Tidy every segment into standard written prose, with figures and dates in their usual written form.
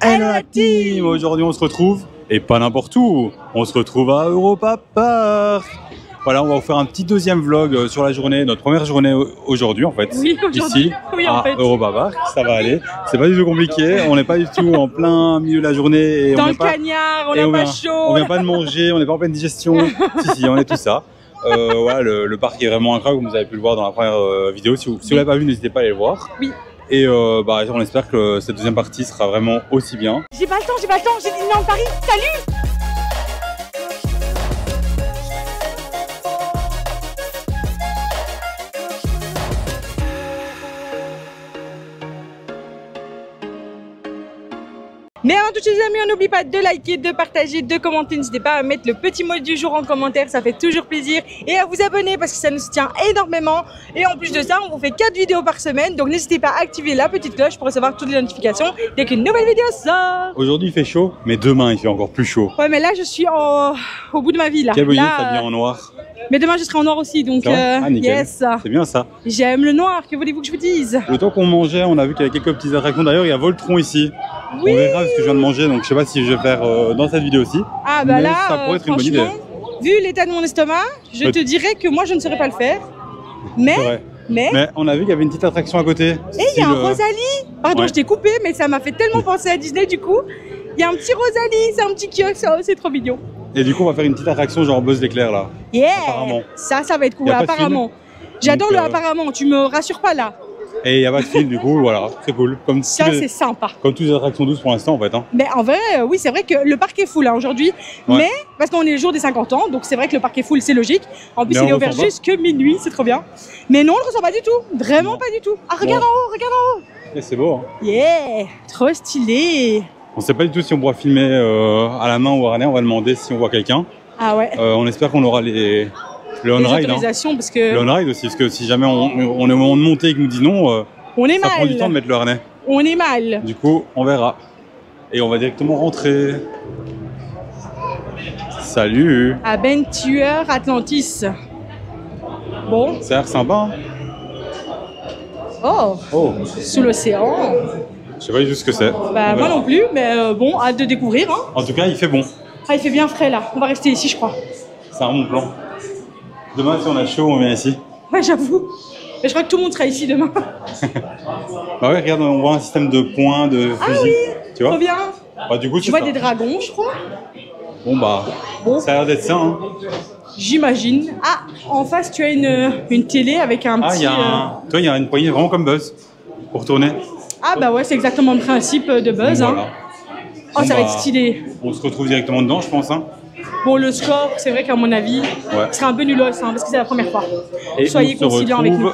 Hello la team! Aujourd'hui on se retrouve, et pas n'importe où, on se retrouve à Europa Park. Voilà, on va vous faire un petit deuxième vlog sur la journée, notre première journée aujourd'hui en fait. Oui, ici, oui, à Europa Park, ça va aller. C'est pas du tout compliqué, on n'est pas du tout en plein milieu de la journée. Et dans on le cagnard, on n'a pas chaud. On vient pas de manger, on n'est pas en pleine digestion. si, on est tout ça. Voilà, le parc est vraiment incroyable, comme vous avez pu le voir dans la première vidéo. Si vous l'avez pas vu, n'hésitez pas à aller le voir. Oui. Et on espère que cette deuxième partie sera vraiment aussi bien. J'ai pas le temps, j'ai dîné dans Paris. Salut! Mais avant tout, les amis, on n'oublie pas de liker, de partager, de commenter. N'hésitez pas à mettre le petit mot du jour en commentaire, ça fait toujours plaisir. Et à vous abonner parce que ça nous soutient énormément. Et en plus de ça, on vous fait 4 vidéos par semaine. Donc n'hésitez pas à activer la petite cloche pour recevoir toutes les notifications dès qu'une nouvelle vidéo sort. Aujourd'hui il fait chaud, mais demain il fait encore plus chaud. Ouais, mais là je suis au bout de ma vie là. Quel bonnet, ça vient en noir. Mais demain je serai en noir aussi, donc yes. C'est bien ça. J'aime le noir, que voulez-vous que je vous dise? Le temps qu'on mangeait, on a vu qu'il y avait quelques petites attractions. D'ailleurs, il y a Voltron ici. Oui. On verra ce que je viens de manger, donc je sais pas si je vais faire dans cette vidéo aussi. Ah bah mais là, ça pourrait être une bonne idée. Vu l'état de mon estomac, je te dirais que moi je ne saurais pas le faire. Mais on a vu qu'il y avait une petite attraction à côté. Et il y a un Rosalie. Pardon, je t'ai coupé, mais ça m'a fait tellement penser à Disney du coup. Il y a un petit Rosalie, c'est un petit kiosque, c'est trop mignon. Et du coup, on va faire une petite attraction genre Buzz l'éclair là. Yeah. Apparemment. Ça va être cool, apparemment. J'adore le apparemment, tu me rassures pas là. Et il n'y a pas de fil, du coup, voilà, c'est cool. Comme ça, c'est sympa. Comme toutes les attractions douces pour l'instant, en fait. Hein. Mais en vrai, oui, c'est vrai que le parc est full hein, aujourd'hui. Ouais. Mais, parce qu'on est le jour des 50 ans, donc c'est vrai que le parc est full, c'est logique. En plus, il est ouvert jusque minuit, c'est trop bien. Mais non, on ne le ressent pas du tout. Vraiment pas du tout. Ah, regarde en haut, regarde en haut. Et c'est beau. Hein. Yeah, trop stylé. On ne sait pas du tout si on pourra filmer à la main ou à harnais. On va demander si on voit quelqu'un. Ah ouais. On espère qu'on aura le on-ride. Parce que... Le on-ride aussi, parce que si jamais on est au moment de monter et qu'il nous dit non, on est ça prend du temps de mettre le harnais. On est mal. Du coup, on verra. Et on va directement rentrer. Salut. Aventure Atlantis. Bon. Ça a l'air sympa. Hein. Oh. Sous l'océan. Je sais pas du tout ce que c'est. Bah moi non plus, mais bon, hâte de découvrir. Hein. En tout cas, il fait bon. Ah, il fait bien frais là. On va rester ici, je crois. C'est un bon plan. Demain, si on a chaud, on vient ici. Ouais, j'avoue. Mais je crois que tout le monde sera ici demain. Bah ouais, regarde, on voit un système de points, de fusils. Ah oui, tu vois, trop bien. Bah, du coup, tu vois des dragons, je crois. Bon bah, ça a l'air d'être ça. Hein. J'imagine. Ah, en face, tu as une télé avec un petit... Toi, il y a une poignée vraiment comme Buzz pour tourner. Ah bah ouais, c'est exactement le principe de Buzz. Voilà. Hein. Oh, ça va être stylé. On se retrouve directement dedans, je pense. Hein. Bon, le score, c'est vrai qu'à mon avis, ce sera un peu nulos, hein, parce que c'est la première fois. Et soyez conciliants avec nous.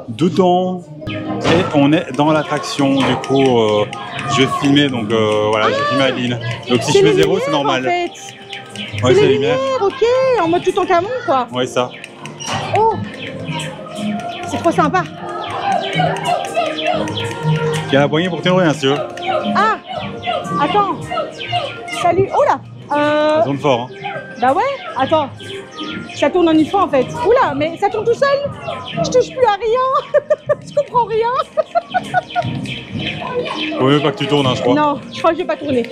Dedans, et on est dans l'attraction. Du coup, je vais filmer, donc voilà, je vais filmer Adeline. Donc si je fais 0, c'est normal. En fait. Ouais, c'est la lumière, ok, en mode tout en camon, quoi. Ouais, ça. Oh, c'est trop sympa. Il y a la poignée pour tenir, hein, si tu veux. Ah, attends. Salut. Oh là. Ça tourne fort. Hein. Bah ouais, attends. Ça tourne en une fois en fait. Oula, mais ça tourne tout seul. Je touche plus à rien. Je comprends rien. Faut même pas que tu tournes, hein, je crois. Non, je crois que je vais pas tourner.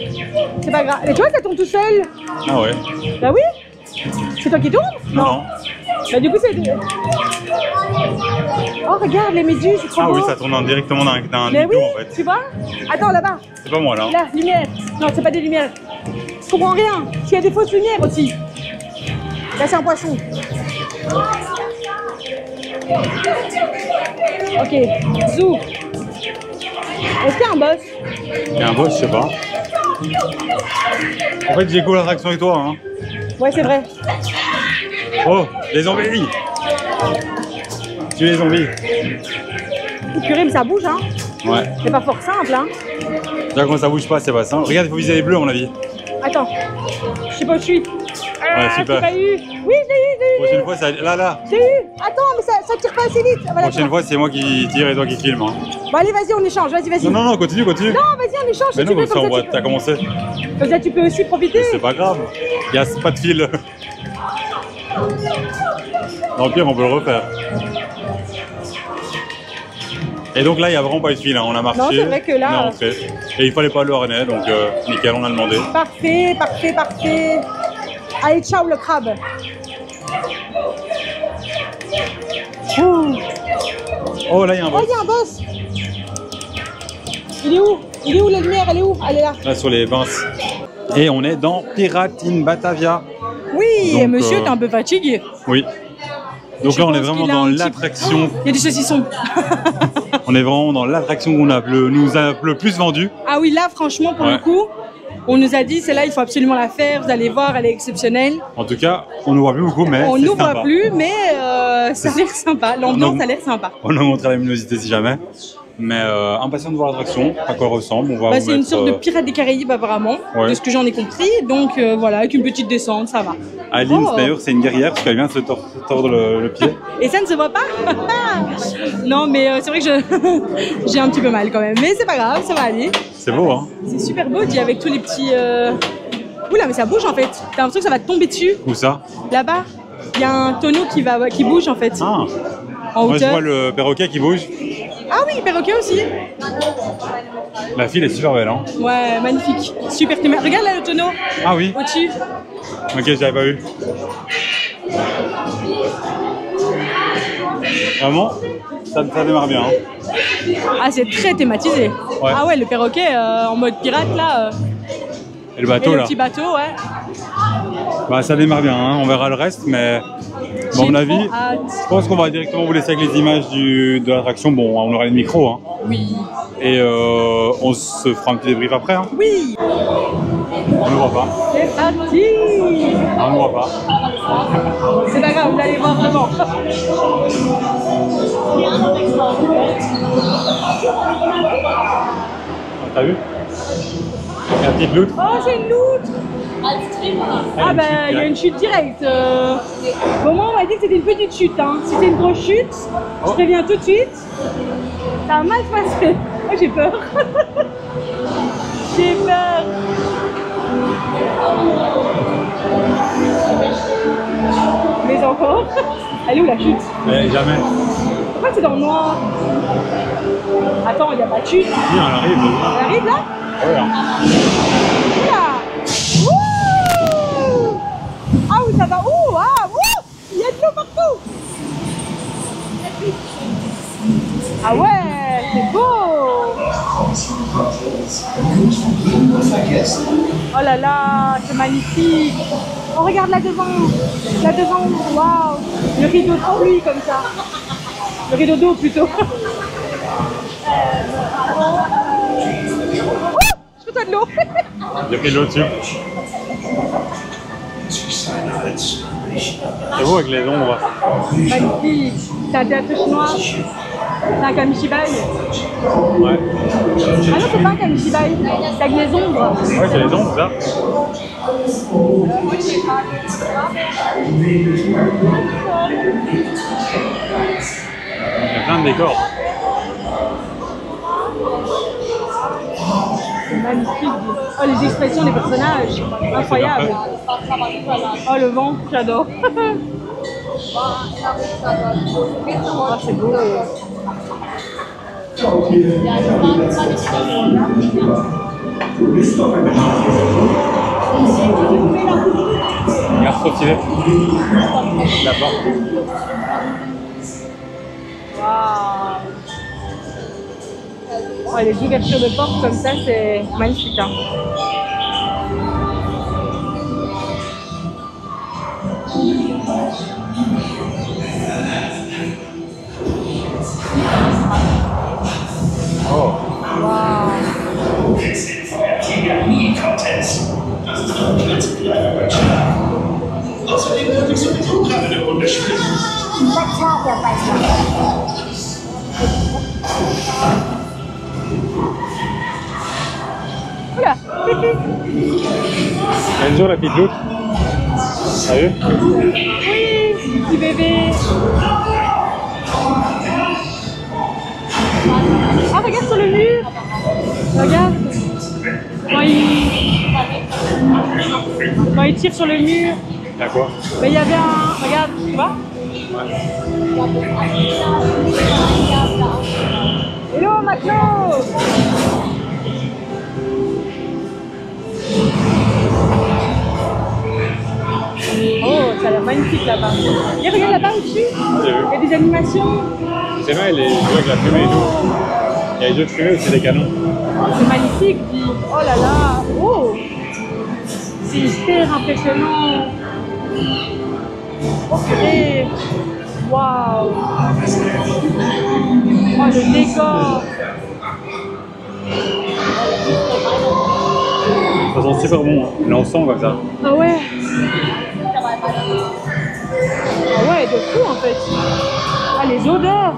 C'est pas grave. Mais tu vois, ça tourne tout seul. Ah ouais. Bah oui. C'est toi qui tourne? Non. Bah du coup c'est... Oh regarde les méduses, c'est trop beau. Oui, ça tourne directement d'un vidéo en fait. Tu vois? Attends là-bas. C'est pas moi là. Là, lumière. Non, c'est pas des lumières. Je comprends rien. Il y a des fausses lumières aussi. Là c'est un poisson. Ok, zou. Est-ce qu'il y a un boss? Il y a un boss, je sais pas. En fait, j'ai cool l'attraction avec toi. Hein. Ouais, c'est vrai. Oh, les zombies! Tu es les zombies. Purée, mais ça bouge, hein? Ouais. C'est pas fort simple, hein? Déjà, quand ça bouge pas, c'est pas simple. Regarde, il faut viser les bleus, à mon avis. Attends, je sais pas où je suis. Ouais, super. J'ai pas eu. Oui, je l'ai eu. Prochaine fois, ça... là. J'ai eu. Attends, mais ça tire pas assez vite. Voilà, prochaine fois, c'est moi qui tire et toi qui filme. Hein. Bon, allez, vas-y, on échange. Vas-y. Non, continue. Non, vas-y, on échange. Mais non, comme ça, on voit, t'as commencé. Comme ça, tu peux aussi profiter. C'est pas grave. Il y a pas de fil. Dans le pire, on peut le refaire. Et donc là, il n'y a vraiment pas eu de fil, hein. On a marché, non, c'est vrai que là, on est rentré. Et il fallait pas le harnais, donc nickel, on a demandé. Parfait, parfait, parfait. Allez, ciao le crabe. Ouh. Oh, là, il y a un boss. Oh, il y a un boss. Il est où? Il est où la lumière? Elle est où? Elle est là. Là, sur les pinces. Et on est dans Pirate in Batavia. Oui, donc, monsieur est un peu fatigué. Oui. Donc Je là, on est pense vraiment qu'il a dans un petit- l'attraction. Il y a du saucisson. On est vraiment dans l'attraction qu'on nous a le plus vendue. Ah oui, là, franchement, pour Ouais. le coup, on nous a dit, celle-là, il faut absolument la faire. Vous allez voir, elle est exceptionnelle. En tout cas, on ne voit plus beaucoup, mais On c'est nous sympa. voit plus, mais ça a l'air sympa. L'ambiance Donc- a l'air sympa. On a montré la luminosité si jamais. Mais impatient de voir l'attraction, à quoi elle ressemble. On va Bah, vous c'est une mettre, sorte de pirate des Caraïbes, apparemment, Ouais. de ce que j'en ai compris. Donc voilà, avec une petite descente, ça va. Aline, Oh. d'ailleurs, c'est une guerrière parce qu'elle vient de se tordre le pied. Et ça ne se voit pas. Non, mais c'est vrai que j'ai un petit peu mal quand même. Mais c'est pas grave, ça va aller. C'est beau, hein? C'est super beau, dit, avec tous les petits... Oula, mais ça bouge en fait. T'as l'impression que ça va te tomber dessus. Où ça? Là-bas, il y a un tonneau qui bouge en fait. Ah! En Moi, je hauteur. vois le perroquet qui bouge. Ah oui, perroquet aussi. La file est super belle, hein? Ouais, magnifique. Super thématique. Regarde là le tonneau, Ah oui? au-dessus. Ok, je l'avais pas vu. Vraiment, ça démarre bien. Hein. Ah, c'est très thématisé. Ouais. Ah ouais, le perroquet en mode pirate là. Et le Et bateau le là, petit bateau, ouais. bah, ça démarre bien. Hein. On verra le reste, mais bon, à mon J'ai avis, trop hâte. je pense qu'on va directement vous laisser avec les images de l'attraction. Bon, on aura les micros, hein. Oui. Et on se fera un petit débrief après. Hein. Oui. On ne voit pas. C'est parti. On ne voit pas. C'est pas grave, vous allez voir devant. T'as vu? La petite loutre. Oh, c'est une loutre. Ah bah, il y a une chute directe. Bon, moi, on m'a dit que c'était une petite chute. Hein. Si c'est une grosse chute, je préviens tout de suite. Ça a mal passé. Oh, j'ai peur. J'ai peur. Mais encore. Elle est où la chute? Jamais. Pourquoi c'est dans le noir? Attends, il n'y a pas de chute. Si, elle arrive. Elle arrive là? Ouais, hein. Oula! Ouh! Ah oui, ça va. Ouh! Ah! Ouh! Il y a de l'eau partout! Ah ouais! C'est beau! Oh là là! C'est magnifique! Oh, regarde là devant! Là devant! Waouh! Le rideau de pluie comme ça! Le rideau d'eau plutôt! Je fais de l'eau! J'ai pris de l'eau dessus. C'est beau avec les ombres. Magnifique! C'est un théâtre chinois. C'est un kamishibai. Ouais. Ah non, c'est pas un kamishibai. C'est avec les ombres. Ouais, c'est les ombres, ça. Il y a plein de décors. C'est magnifique. Oh, les expressions des personnages. Incroyable. Oh, le vent, j'adore. Oh, c'est beau. Regarde, trop stylé. La porte. Waouh. Oh, les ouvertures de portes comme ça, c'est magnifique. Hein. Oh. Waouh. Außerdem würde ich sowieso gerade eine Runde spielen. Oula. Enzo, la petite loutre. T'as vu? Oui, petit bébé. Ah, regarde sur le mur. Regarde. Quand il tire sur le mur, Y'a quoi? mais il y avait un... Regarde, tu vois? Hello Maclo. Oh, ça a l'air magnifique là-bas. Et regarde là-bas au-dessus, il y a des animations. C'est vrai, les jeux avec la fumée et tout. Il y a les jeux de fumée aussi, des canons. C'est magnifique, dis. Oh là là. Oh, c'est hyper impressionnant. Oh purée. Waouh. Oh le décor. Ça sent super bon, hein. L'encens comme ça. Ah ouais. Ah ouais, de fou en fait. Ah les odeurs.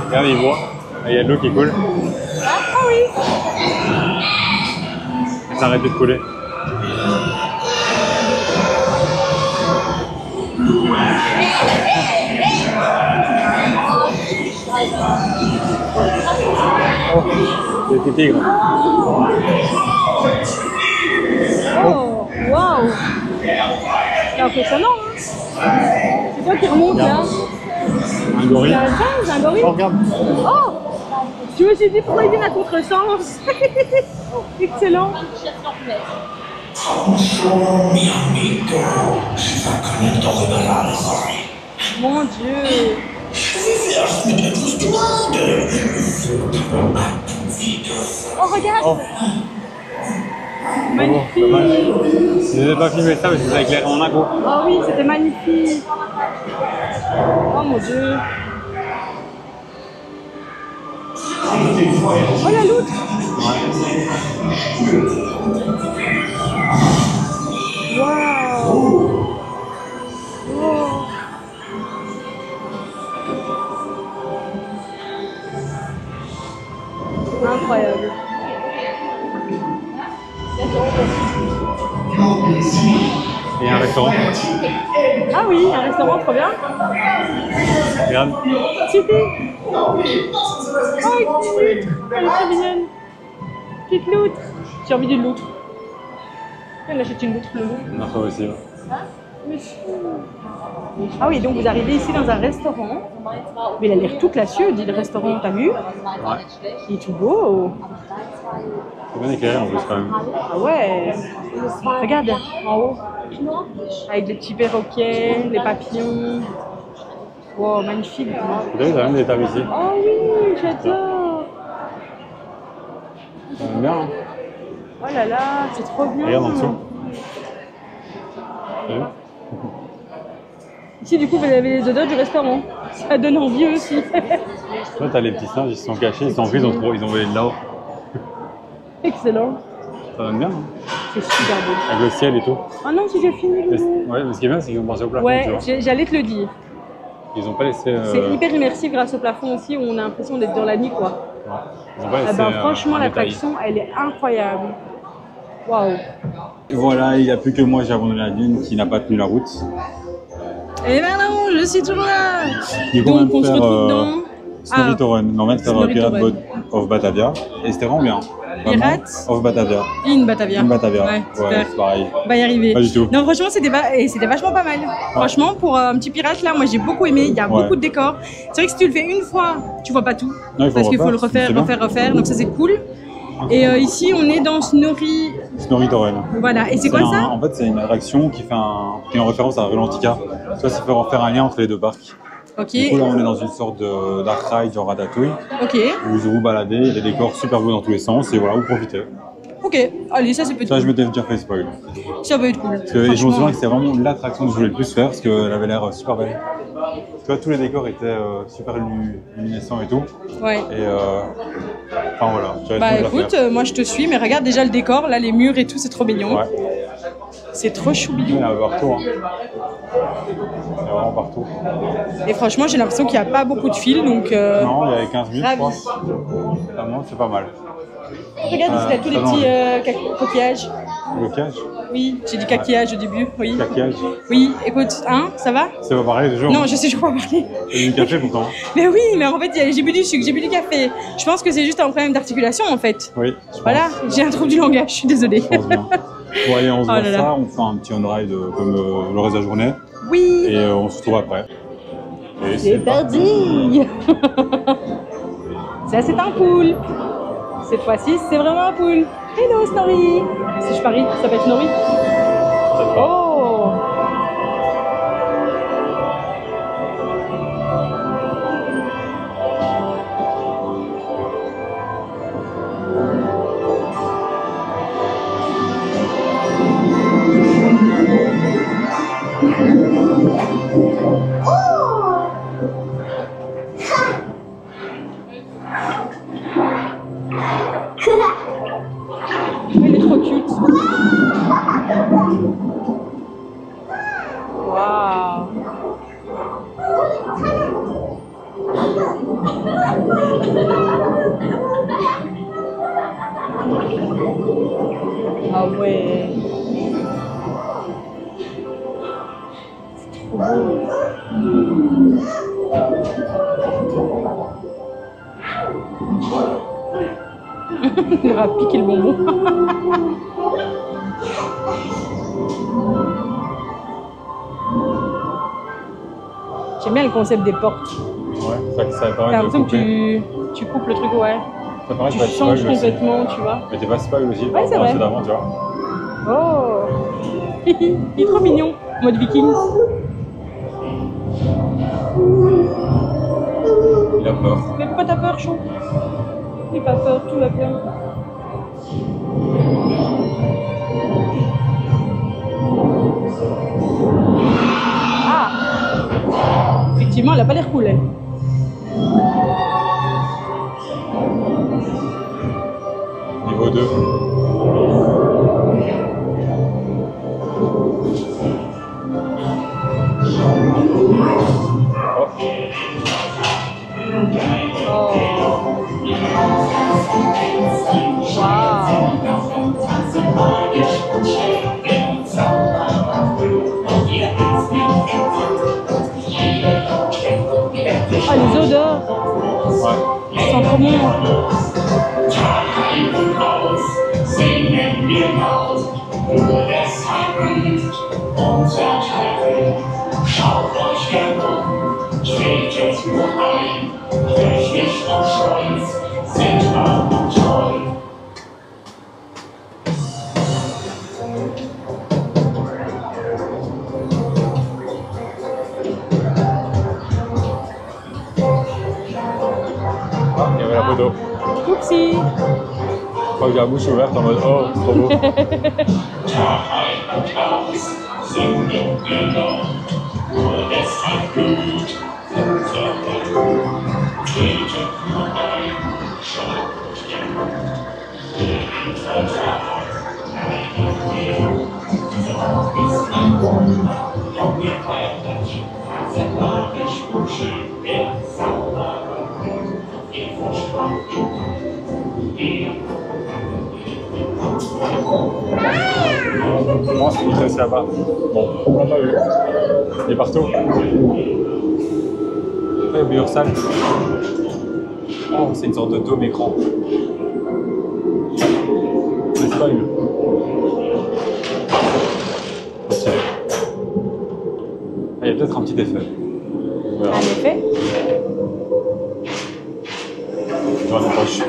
Regarde, il voit. Il y a de l'eau qui coule. Ah oui. Ça arrête de couler. Oh, des petits tigres. Oh, waouh. C'est impressionnant. Hein. C'est toi qui remonte là. Un gorille. C'est un gorille. Oh, regarde. Oh, je me suis dit pourquoi il vient à contresens. Excellent. Mon Dieu. Oh, regarde. Oh. Magnifique. Je n'ai pas filmé ça, mais je vous ai éclairé en agro. Oh oui, c'était magnifique. Oh mon Dieu. Oh la loutre. Waouh. Oh. Incroyable. Et un restaurant. Ah oui, un restaurant trop bien. Regarde. C'était. Oh, une petite loutre. Elle est très mignonne. Petite loutre. J'ai envie d'une loutre. Elle achète une loutre, le loup. Non, ça aussi. Ah oui, donc vous arrivez ici dans un restaurant. Mais il a l'air tout classieux, dit le restaurant, t'as vu? Ouais. Il est tout beau. C'est bien éclairé en plus quand même. Ah ouais. Regarde, en haut. Avec les petits perroquets, les papillons. Wow, magnifique. Vous avez même des tables ici. Oh oui, j'adore. Ça va bien, hein. Oh là là, c'est trop bien. Regarde en dessous. T'as vu? Ici, du coup, vous avez les odeurs du restaurant. Ça donne envie aussi. Là, t'as les petits singes, ils se sont cachés, ils sont pris, ils ont volé de là-haut. Excellent. Ça donne bien, hein. C'est super beau. Avec le ciel et tout. Oh non, si j'ai fini. Ouais, mais ce qui est bien, c'est qu'ils ont pensé au plafond. Ouais, tu vois. j'allais te le dire. Ils ont pas laissé. C'est hyper immersif grâce au plafond aussi, où on a l'impression d'être dans la nuit, quoi. Ouais. Ils ont pas laissé. Ah ben, franchement, un détail. l'attraction, elle est incroyable. Waouh. Et voilà, il n'y a plus que moi, j'ai abandonné la dune, qui n'a pas tenu la route. Et maintenant, je suis toujours là. Donc on se retrouve dans Snorri-Torren. On vient de faire Pirate Snorri-Torren. of Batavia. Et c'était vraiment bien. Vraiment, Pirate of Batavia. In Batavia. In Batavia. Ouais, super. Ouais, c'est pareil. On va y arriver. Pas du tout. Non, franchement, c'était vachement pas mal. Franchement, pour un petit pirate, là, moi j'ai beaucoup aimé. Il y a beaucoup de décors. C'est vrai que si tu le fais une fois, tu vois pas tout. Non, il faut parce qu'il faut le refaire, refaire. Donc ça, c'est cool. Et ici, on est dans Snorri-Torren. Voilà. Et c'est quoi ça? En fait, c'est une attraction qui fait qui est en référence à Relantica. Ça, c'est pour faire un lien entre les deux parcs. Ok. Du coup, là, on est dans une sorte de dark ride, genre Ratatouille. Ok. Où vous baladez, il y a des décors super beaux dans tous les sens, et voilà, vous profitez. Ok. Allez, ça, c'est peut-être Ça, cool. je m'étais déjà fait spoil. Ça peut être cool. Parce que, et je me souviens que c'était vraiment l'attraction que je voulais le plus faire, parce qu'elle avait l'air super belle. Tu vois, tous les décors étaient super luminescents et tout. Ouais. Et enfin voilà. j'avais Bah tout à écoute, faire. moi je te suis, mais regarde déjà le décor, là les murs et tout, c'est trop mignon. Ouais. C'est trop chou Il y bidou. en a partout. Hein. Il y en a vraiment partout. Et franchement, j'ai l'impression qu'il n'y a pas beaucoup de fils, donc. Non, il y avait 15 000, je ravi. crois. Vraiment, c'est pas mal. Regarde, ici, t'as tous les petits coquillages. Blocage, Oui, j'ai dit coquillage au début, oui. caquillage. Oui, écoute, hein, ça va? C'est pas pareil toujours. Non, je sais, je crois pas parler. C'est du café pourtant. Mais oui, mais en fait, j'ai bu du sucre, j'ai bu du café. Je pense que c'est juste un problème d'articulation en fait. Oui, je pense. Voilà, j'ai un trouble du langage, je suis désolée. Je pense bien. Bon, allez, on se Oh voit là là. ça, on fait un petit on-ride comme le reste de la journée. Oui. Et on se retrouve après. Et c'est parti. Ça, c'est un poule. Cette fois-ci, c'est vraiment un poule. Hello, Snorri. Si je parie, ça s'appelle Snorri. Oh. Il est trop cute. Waouh. Ah ouais. C'est trop beau. Il aura piqué le bonbon. J'aime bien le concept des portes. Ouais, ça permet T'as de l'impression couper. que tu coupes le truc, ouais. Ça permet Tu de changes spag aussi. complètement, tu vois. Mais t'es pas spag aussi, Ouais, c'est vrai. précédemment, tu vois. Oh. Il est trop mignon, mode viking. Il a peur. Mais pourquoi t'as peur, Chou? N'aie pas peur, tout va bien. Ah. Effectivement, elle a pas l'air cool, elle. Niveau 2. Ah, les odeurs. Ouais. Elles sont trop bonnes. Ah, il y avait la photo. Oupsie. Je crois que j'ai la bouche ouverte en mode oh, trop beau. Comment est-ce qu'il reste là-bas? Bon, on l'a pas vu. Il est partout. Ah, il y a Ursal. Oh, c'est une sorte de dôme écran. C'est pas mieux. Ah, il y a peut-être un petit effet. Voilà. Un effet. Dans les poches.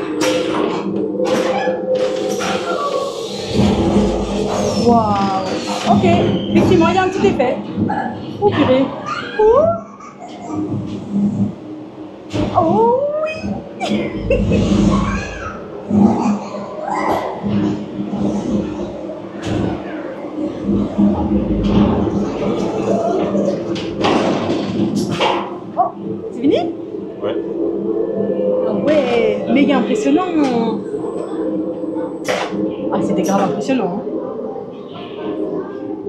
Waouh. Ok, effectivement, il y a un petit effet. Oh purée. Oh oui. Oh, c'est fini? Ouais. Ah ouais, méga impressionnant. Ah, c'était grave impressionnant. Hein.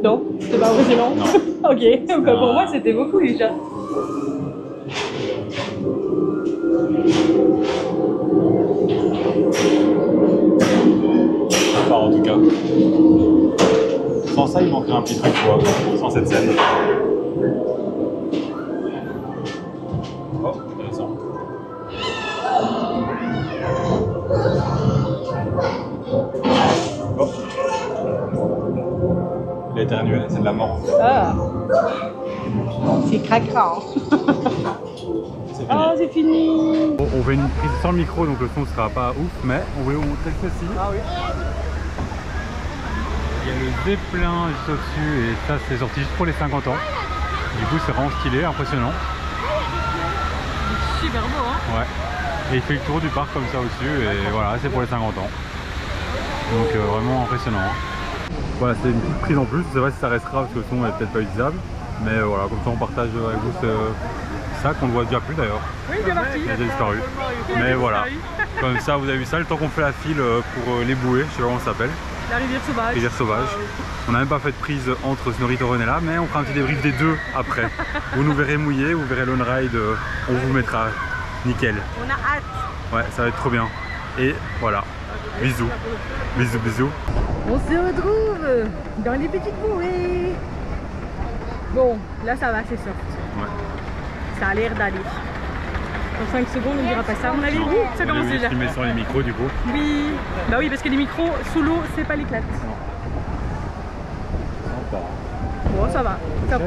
Non, c'était pas impressionnant. Non. Ok, donc pour moi c'était beaucoup déjà. Enfin, en tout cas. Sans ça, il manquerait un petit truc, quoi. Sans cette scène. Oh, intéressant. Oh. Il a éternué, c'est de la mort. Ah. C'est cracra. Oh, c'est fini. Bon, on fait une prise sans le micro, donc le son sera pas ouf, mais on voulait vous montrer ceci. Ah oui. Il y a le Zeppelin juste au-dessus et ça c'est sorti juste pour les 50 ans. Du coup c'est vraiment stylé, impressionnant. Super beau, hein. Ouais. Et il fait le tour du parc comme ça au-dessus et voilà, c'est pour les 50 ans. Donc vraiment impressionnant. Hein. Voilà, c'est une petite prise en plus, je sais pas si ça restera parce que le son est peut-être pas utilisable. Mais voilà, comme ça on partage avec vous ça qu'on ne voit déjà plus d'ailleurs. Oui, il est parti. Il a déjà disparu. Mais voilà, comme ça vous avez vu ça, le temps qu'on fait la file pour les bouées, je sais pas comment ça s'appelle. La rivière sauvage. Rivière sauvage. On n'a même pas fait de prise entre Snorri Torrenella, mais on fera un petit débrief des deux après. Vous nous verrez mouiller, vous verrez l'on ride, on vous mettra nickel. On a hâte. Ouais, ça va être trop bien. Et voilà, bisous. Bisous, bisous. On se retrouve dans les petites bouées. Bon, là ça va, c'est soft. Ouais. Ça a l'air d'aller. Dans 5 secondes, on ne dira pas ça. On a les goûts, ça commence déjà. Tu mets sur les micros du coup. Oui, bah oui, parce que les micros sous l'eau, c'est pas l'éclate. Bon, ça va. Ça va.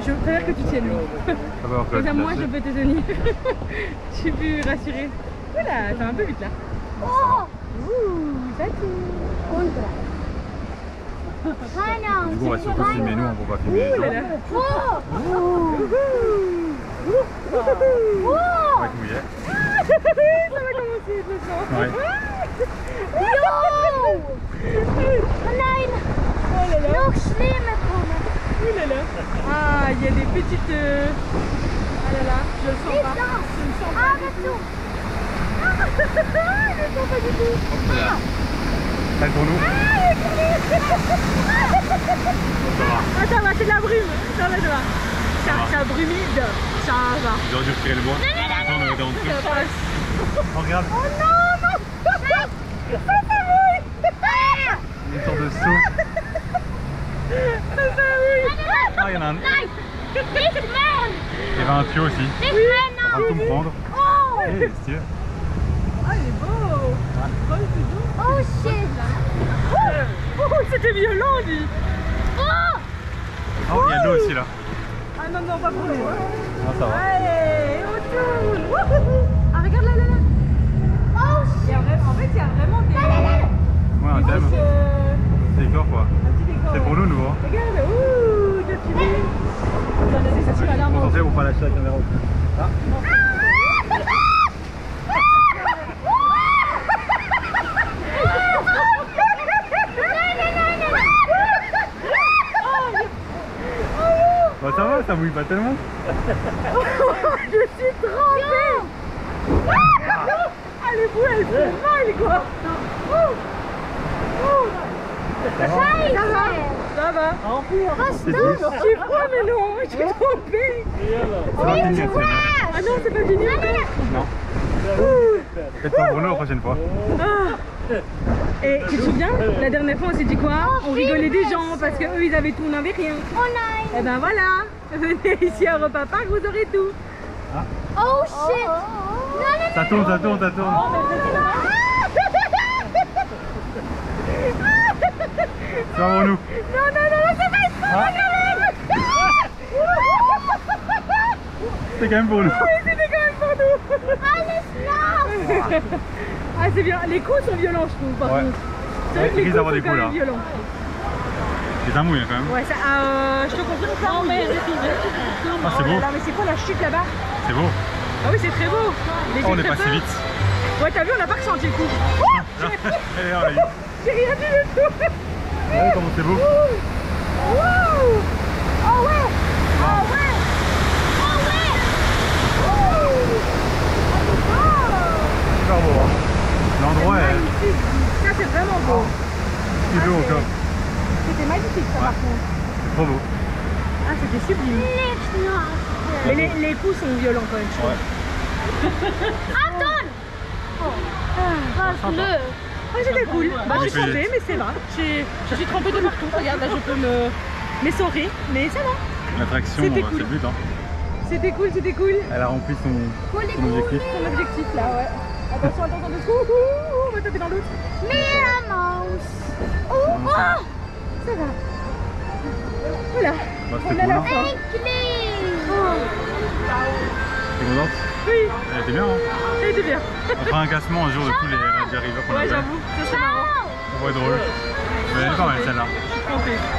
Je préfère que tu tiennes, oui. Ça va, Comme ça, moi, je peux te tenir. Je suis plus rassurée. Voilà, ça va un peu vite là. Ouh, ça tourne. Du coup, on va surtout filmer nous, on va pas filmer les gens. On va être mouillé. Ça va commencer, je le sens. Ouais. Oh là là. Ouh là là. Ah, il y a des petites... Ah là là, je le sens pas. Je le sens pas du tout. Je le sens pas du tout. Celle pour nous. Ah, ça va, c'est de la brume. Ça va, ça va. Ça a brumé, ça va. J'aurais dû retirer le bois. Attends, on avait dans le truc. Ça passe. Oh, regarde. Oh non, non. Une sorte de saut. Ah, il y en a un. Il y avait un tuyau aussi. On va tout me prendre. Eh, c'est stylé. Ah, il est beau. Oh shit! Oh, c'était violent, lui. Oh, il y a de l'eau aussi là. Ah non, non, pas pour nous. Ah, ça va. Allez, on tourne. Wouhou. Ah, regarde là, là, là. Oh, shit. En fait, il y a vraiment des... Ouais, un thème. C'est décor quoi. Un petit décor. C'est pour nous, nous. Hein. Regarde, ouh, t'as filmé. Attendez, ça tire à l'arme. Attention, faut pas lâcher la caméra. Ah. Bah ça va, ça mouille pas tellement. Je suis trempée. Ah, les bouées, elles font mal, quoi. Ça va. Ça va. C'est Je suis froid, mais non, je suis trempée. Ah non, c'est pas fini encore. Non. Peut-être pas pour nous la prochaine fois. Et tu te souviens, la dernière fois on s'est dit quoi? On rigolait des gens parce qu'eux ils avaient tout, on n'avait rien. Et ben voilà, venez ici à Europa Park, vous aurez tout. Ah. Oh shit! Ça tourne, ça tourne, ça tourne. C'est pas pour nous. Non, c'est pas Ah. C'est quand même pour nous. Oui, c'était quand même pour nous. Ah, c'est bien, les coups sont violents, je trouve, par Ouais. contre. C'est vrai que les coups sont d'avoir des quand coups, même là. violents. C'est un mouille quand même. Ouais, ça, je te confirme ça. Non, mais Ah, c'est beau. là, mais c'est quoi la chute là-bas? C'est beau. Ah oui, c'est très beau. Les Oh, on est très passé peur. vite. Ouais, t'as vu, on n'a pas ressenti le coup. Eh, on l'a eu. J'ai rien dit du tout. Ouais, comment c'est beau. Wouh. Oh ouais. Oh ouais. Super beau. Hein. L'endroit est Magnifique. Ça, c'est vraiment beau. super beau encore. C'était magnifique, ça, par contre. C'est trop beau. Ah, c'était sublime. Mais les coups sont violents quand même, je trouve. Ah, c'était cool. Bah, je suis trempée, mais c'est va. Je suis trempée de partout. Regarde, là, je peux m'essorer, mais ça va. L'attraction, C'était c'est cool. le but. Hein. C'était cool, c'était cool. Elle a rempli son objectif. Son objectif, là, ouais. Attention, attention, on va taper dans l'autre. Ça va. Voilà. Bah, On c'était a cool. la Hein. fin. T'es contente? Oui. Elle était bien, hein? Elle était bien. On fera un classement un jour de tous les Rally River qu'on a Ouais, fait. j'avoue, ça serait marrant. Ça pourrait être drôle. Mais elle est pas mal celle-là.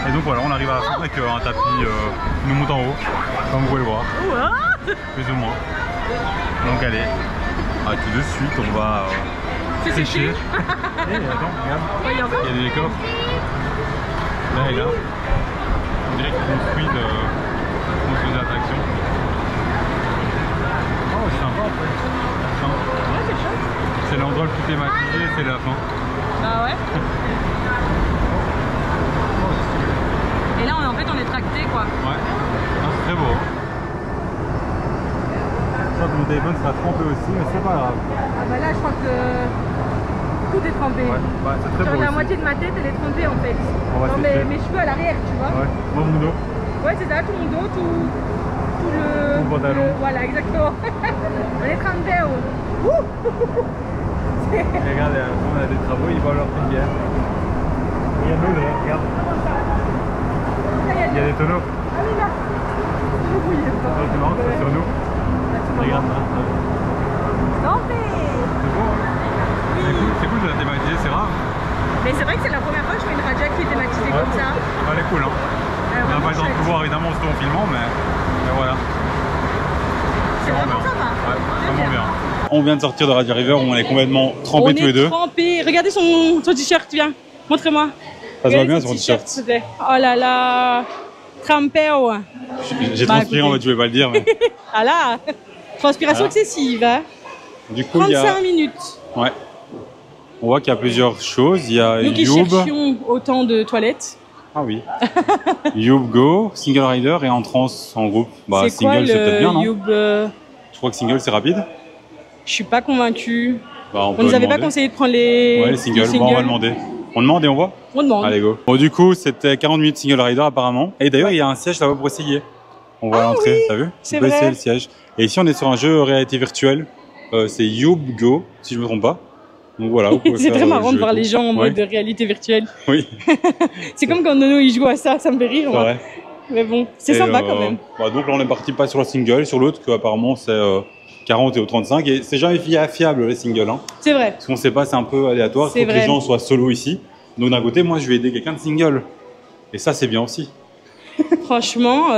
Et donc voilà, on arrive à la fin avec un tapis qui nous monte en haut, comme vous pouvez le voir. Plus ou moins. Donc allez, tout de suite on va sécher. Et attends, regarde, il y a des décors. Là et là. On dirait qu'ils construisent des attractions. Oh, c'est sympa en fait. C'est l'endroit le plus thématisé, c'est la fin. Bah ouais. Et là, en fait, on est tracté quoi. Ouais, c'est très beau. Je crois que mon téléphone sera trempé aussi, mais c'est pas grave. Ah bah là, je crois que tout est trempé. Ouais, bah, c'est très beau. La aussi. moitié de ma tête, elle est trempée en fait. On va Dans mes cheveux à l'arrière, tu vois. Ouais, moi mon dos. Ouais, c'est ça, tout mon dos, tout le... Tout le pantalon. Voilà, exactement. On est trempé. Et regarde, on a des travaux, ils vont leur faire une bière. Il y a de l'eau derrière, regarde. Il y a des tonneaux. Ah oui, là. C'est marrant, c'est sur nous. Regarde là. Trempé. C'est beau, hein? C'est cool de la thématiser, c'est rare. Mais c'est vrai que c'est la première fois que je fais une Raja qui est thématisée comme ça. Elle est cool, hein. On n'a pas le temps de tout voir évidemment en filmant, mais voilà. C'est vraiment sympa. Ouais, vraiment bien. On vient de sortir de Rally River où on est complètement trempés tous les deux. Trempés. Regardez son t-shirt, viens. Montrez-moi. Ça se voit bien sur mon t-shirt. Oh là là. Trempé. J'ai transpiré en mode je vais pas le dire. Mais... Ah là. Transpiration excessive. Hein. Du coup, 35 minutes. Ouais. On voit qu'il y a plusieurs choses. Il y a nous qui Youb. cherchions autant de toilettes. Ah oui. Youb Go, Single Rider et Entrance en groupe. Bah, c'est single, c'est peut-être bien, non? Youb, Je crois que single, c'est rapide. je suis pas convaincue. Bah, on nous avait pas conseillé de prendre les, ouais, les singles. Bon, on va demander. On demande et on voit? On demande. Allez, go. Bon, du coup, c'était 40 minutes Single Rider apparemment. Et d'ailleurs, il y a un siège là-bas pour essayer. On voit l'entrée, oui, t'as vu? c'est On peut vrai. essayer le siège. Et ici, on est sur un jeu réalité virtuelle. C'est Youb Go, si je me trompe pas. Donc voilà. C'est très marrant de voir les gens en mode réalité virtuelle. Oui. C'est comme quand Nono il joue à ça, ça me fait rire. C'est vrai. Mais bon, c'est sympa quand même. Bah, donc là, on est parti pas sur le single, sur l'autre, que apparemment c'est 40 et au 35. Et c'est jamais fiable les singles. Hein. C'est vrai. Parce qu'on sait pas, c'est un peu aléatoire. Il faut que les gens soient solo ici. Donc d'un côté, moi, je vais aider quelqu'un de single. Et ça, c'est bien aussi. Franchement.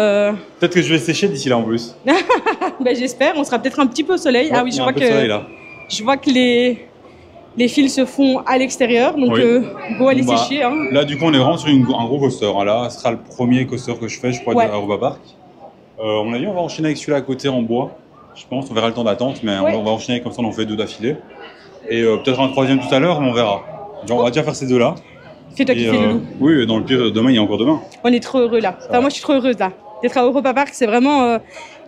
Peut-être que je vais sécher d'ici là en plus. Ben, j'espère, on sera peut-être un petit peu au soleil. Ouais, ah oui, je vois que soleil, là. Je vois que les fils se font à l'extérieur, donc go aller sécher. Hein. Là, du coup, on est vraiment sur un gros coaster. Hein. Là, ce sera le premier coaster que je fais, je crois, de Europa Park. On a dit on va enchaîner avec celui-là à côté en bois. Je pense, on verra le temps d'attente, mais on va enchaîner comme ça, on en fait 2 d'affilée. Et peut-être un 3e tout à l'heure, mais on verra. Genre, on va déjà faire ces 2-là. C'est toi qui fais le loup. Oui, dans le pire, demain, il y a encore demain. On est trop heureux là. Enfin, moi, je suis trop heureuse là. D'être à Europa Park, c'est vraiment...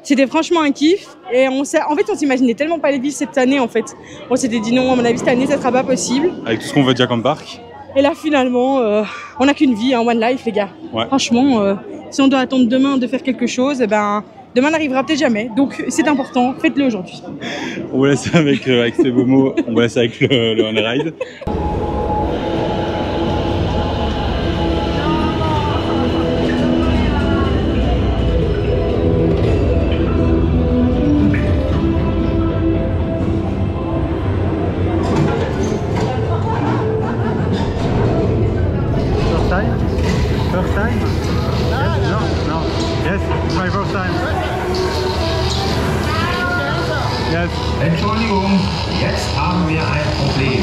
C'était franchement un kiff. Et en fait, on s'imaginait tellement pas les vivre cette année, en fait. On s'était dit non, à mon avis, cette année, ça sera pas possible. Avec tout ce qu'on veut déjà comme parc. Et là, finalement, on n'a qu'une vie, hein, one life, les gars. Ouais. Franchement, si on doit attendre demain de faire quelque chose, eh ben, demain n'arrivera peut-être jamais. Donc, c'est important, faites-le aujourd'hui. On va laisser avec ces beaux mots, on va laisser avec le on ride. First time? Yes? No? Yes, it's my first time. Yes. Entschuldigung, jetzt haben wir ein Problem.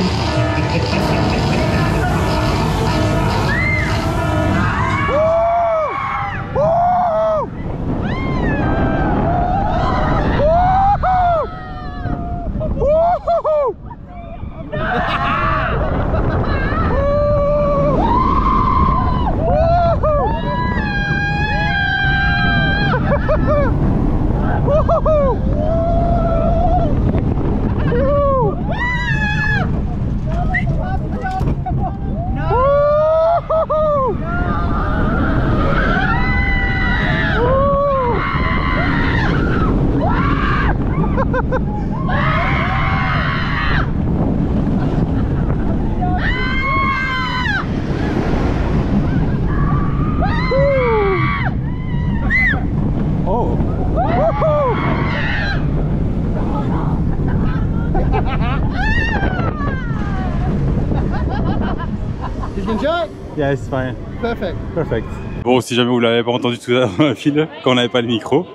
Union Jack? Yes, fine. Perfect. Perfect. Bon, si jamais vous l'avez pas entendu tout à l'heure dans la file, quand on n'avait pas le micro,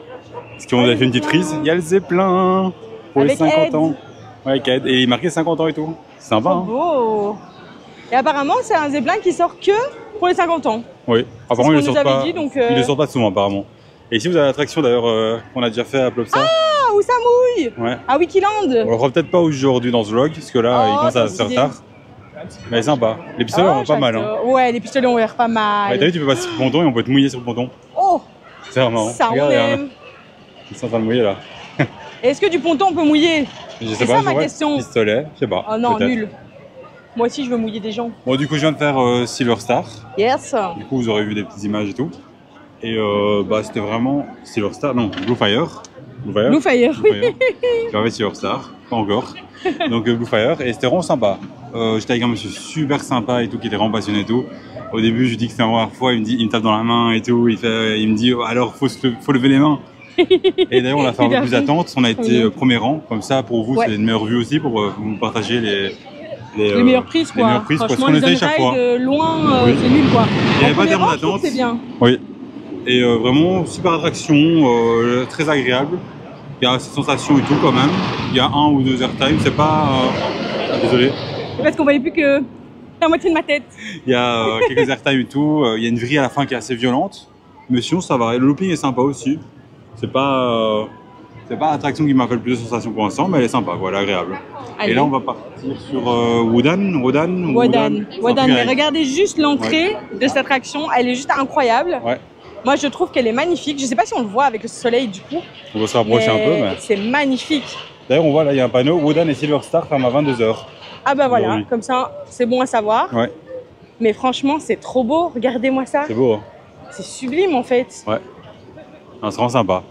parce qu'on avait fait une petite prise, il y a le Zeppelin pour avec les 50 Ed. ans. Ouais, avec Ed. Et il marquait 50 ans et tout. C'est sympa, hein? Beau. Et apparemment, c'est un Zeppelin qui sort que pour les 50 ans. Oui, apparemment, ce il qu'on ne nous sort avait pas. dit, donc, Il ne sort pas souvent, apparemment. Et ici, vous avez l'attraction d'ailleurs qu'on a déjà fait à Plopsa. Ah, où ça mouille? Ouais. À Wikiland. On le fera peut-être pas aujourd'hui dans ce vlog, parce que là, Oh, il commence à t'as se faire idée. tard. Mais c'est sympa. Les pistolets ont pas mal. Hein. Ouais, les pistolets ont l'air pas mal. Ouais, t'as vu, tu peux passer sur le ponton et on peut te mouiller sur le ponton. Oh, C'est vraiment. ça on Regarde, aime. ils sont en train de mouiller là. Est-ce que du ponton on peut mouiller? Je sais C'est pas, ça ma ouais, question. Pistolet, je sais pas. Oh non, peut-être. nul. Moi aussi je veux mouiller des gens. Bon, du coup, je viens de faire Silver Star. Yes. Du coup, vous aurez vu des petites images et tout. Et bah, c'était vraiment Silver Star, non, Blue Fire. Blue Fire, oui. J'ai fait Silver Star, pas encore. Donc Blue Fire, et c'était vraiment sympa. J'étais avec un monsieur super sympa et tout, qui était vraiment passionné et tout. Au début, je lui dis que c'était la première fois, il me tape dans la main et tout. Il me dit, alors faut lever les mains. Et d'ailleurs, on a fait un peu plus d'attente. On a été premier rang, comme ça pour vous, c'est une meilleure vue aussi pour vous partager les meilleures prises quoi. Les meilleures prises, franchement, parce qu'on les était chaque fois. loin, Oui. c'est nul quoi. Il n'y avait pas tellement d'attente. d'attente. C'est bien. Oui. Et vraiment, super attraction, très agréable. Il y a cette sensation et tout quand même. Il y a 1 ou 2 airtime, c'est pas... Désolé. Parce qu'on voyait plus que la moitié de ma tête. Il y a quelques airtime et tout. Il y a une vrille à la fin qui est assez violente. Mais sinon, ça va. Le looping est sympa aussi. C'est pas l'attraction qui m'a fait le plus de sensations pour l'instant, mais elle est sympa, voilà, agréable. Allez. Et là, on va partir sur Wodan. Mais regardez juste l'entrée de cette attraction, elle est juste incroyable. Ouais. Moi, je trouve qu'elle est magnifique. Je sais pas si on le voit avec le soleil du coup. On va se rapprocher un peu. Mais... c'est magnifique. D'ailleurs, on voit là, il y a un panneau. Wodan et Silver Star ferment à 22h. Ah bah voilà, comme ça, c'est bon à savoir. Ouais. Mais franchement, c'est trop beau. Regardez-moi ça. C'est beau, hein? C'est sublime en fait. Ouais. Non, c'est vraiment sympa.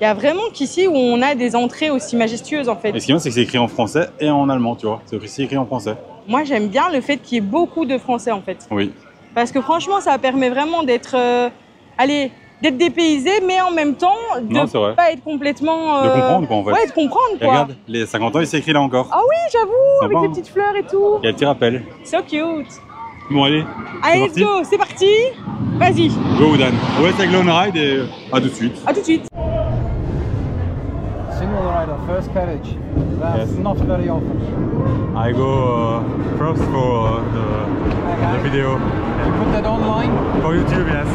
Il y a vraiment qu'ici où on a des entrées aussi majestueuses en fait. Et ce qui est bien, c'est que c'est écrit en français et en allemand, tu vois. C'est aussi écrit en français. Moi, j'aime bien le fait qu'il y ait beaucoup de français en fait. Oui. Parce que franchement, ça permet vraiment d'être, d'être dépaysé, mais en même temps de ne pas être complètement. De comprendre quoi en fait. Ouais, de comprendre quoi. Et regarde, les 50 ans, il s'est écrit là encore. Ah oui, j'avoue, avec les petites fleurs et tout. Il y a le petit rappel. So cute. Bon, allez. Allez, let's go, c'est parti. Vas-y. Go, Wodan. On va être avec Lone Ride et à tout de suite. À tout de suite. Single rider, first carriage. That's Yes. not very often. I go first for the video. You put that online? For YouTube, yes.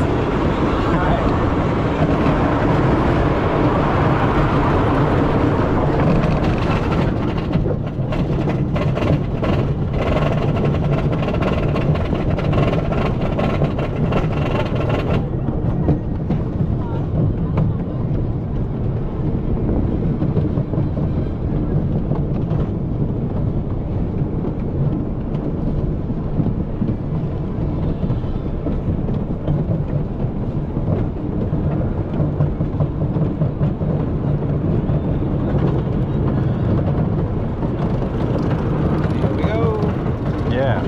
Yeah.